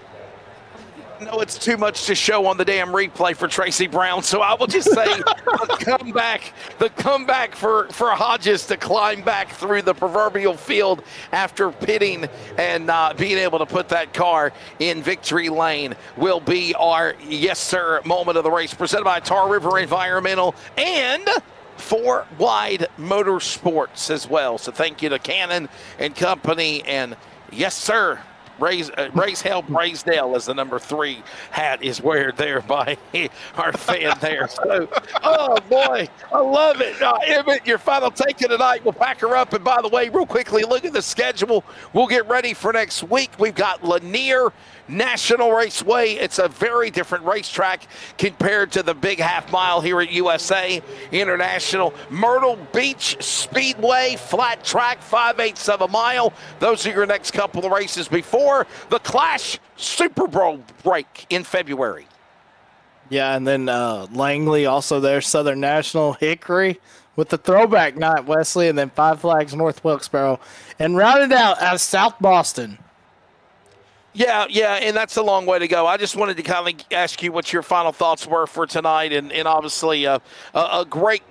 No, it's too much to show on the damn replay for Tracy Brown, so I will just say the comeback for Hodges to climb back through the proverbial field after pitting and being able to put that car in victory lane will be our yes sir moment of the race, presented by Tar River Environmental and Four Wide Motorsports as well. So thank you to Cannon and company, and yes sir, Raise Hell Braisdell as the number 3 hat is wearing there by our fan there. So, oh boy, I love it. Emmett, your final take of tonight. We'll pack her up. And by the way, real quickly, look at the schedule. We'll get ready for next week. We've got Lanier National Raceway. It's a very different racetrack compared to the big half mile here at USA International. Myrtle Beach Speedway, flat track, 5/8 of a mile. Those are your next couple of races before the Clash Super Bowl break in February. Yeah, and then Langley also there, Southern National, Hickory with the throwback night, Wesley, and then Five Flags, North Wilkesboro. And rounded out South Boston. Yeah, and that's a long way to go. I just wanted to kind of ask you what your final thoughts were for tonight, and obviously a great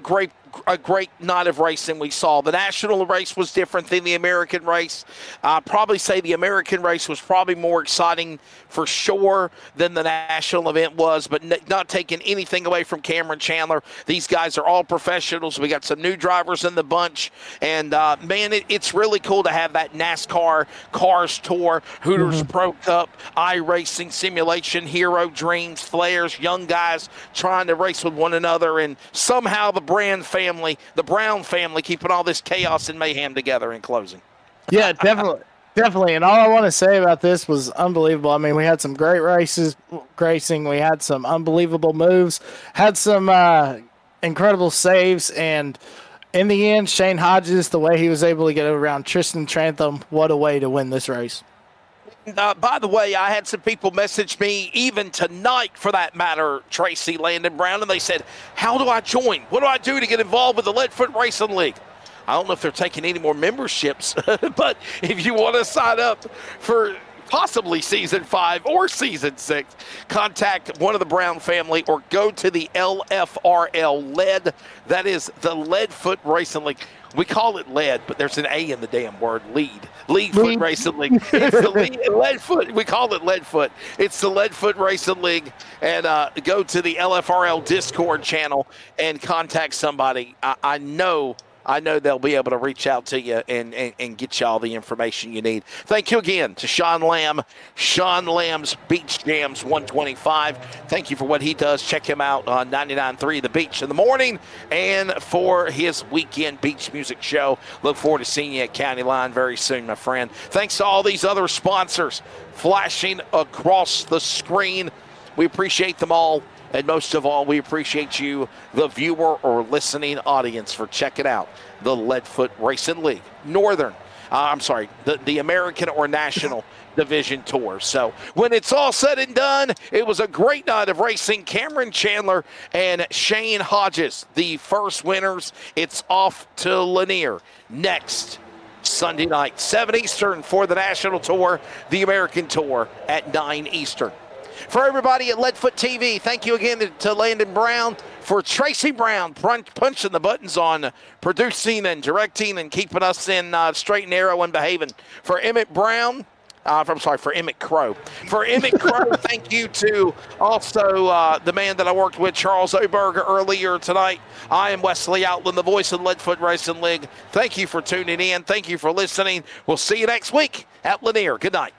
night of racing we saw. The national race was different than the American race. I'd probably say the American race was probably more exciting for sure than the national event was, but not taking anything away from Cameron Chandler. These guys are all professionals. We got some new drivers in the bunch, and man, it's really cool to have that NASCAR Cars Tour, Hooters Pro Cup, iRacing Simulation, Hero Dreams, Flares, young guys trying to race with one another, and somehow the Brown family keeping all this chaos and mayhem together in closing. Yeah, definitely. Definitely. And all I want to say about this was unbelievable. I mean, we had some great racing. We had some unbelievable moves, had some incredible saves. And in the end, Shane Hodges, the way he was able to get around Tristan Trantham, what a way to win this race. By the way, I had some people message me even tonight, for that matter, Tracy, Landon Brown, and they said, how do I join? What do I do to get involved with the Leadfoot Racing League? I don't know if they're taking any more memberships, but if you want to sign up for possibly Season 5 or Season 6, contact one of the Brown family or go to the LFRL LED. That is the Leadfoot Racing League. We call it lead, but there's an A in the damn word, lead. Leadfoot Racing League. It's the Leadfoot. We call it Leadfoot. It's the Leadfoot Racing League. And go to the LFRL Discord channel and contact somebody. I know I know they'll be able to reach out to you and get you all the information you need. Thank you again to Sean Lamb, Sean Lamb's Beach Jams 125. Thank you for what he does. Check him out on 99.3 The Beach in the morning and for his weekend beach music show. Look forward to seeing you at County Line very soon, my friend. Thanks to all these other sponsors flashing across the screen. We appreciate them all. And most of all, we appreciate you, the viewer or listening audience, for checking out the Leadfoot Racing League Northern. The American or National Division Tour. So when it's all said and done, it was a great night of racing. Cameron Chandler and Shane Hodges, the first winners. It's off to Lanier next Sunday night, 7 Eastern for the National Tour, the American Tour at 9 Eastern. For everybody at Leadfoot TV, thank you again to Landon Brown. For Tracy Brown, punching the buttons on producing and directing and keeping us in straight and narrow and behaving. For Emmett Crow. For Emmett Crow, thank you to also the man that I worked with, Charles Oberger, earlier tonight. I am Wesley Outland, the voice of the Leadfoot Racing League. Thank you for tuning in. Thank you for listening. We'll see you next week at Lanier. Good night.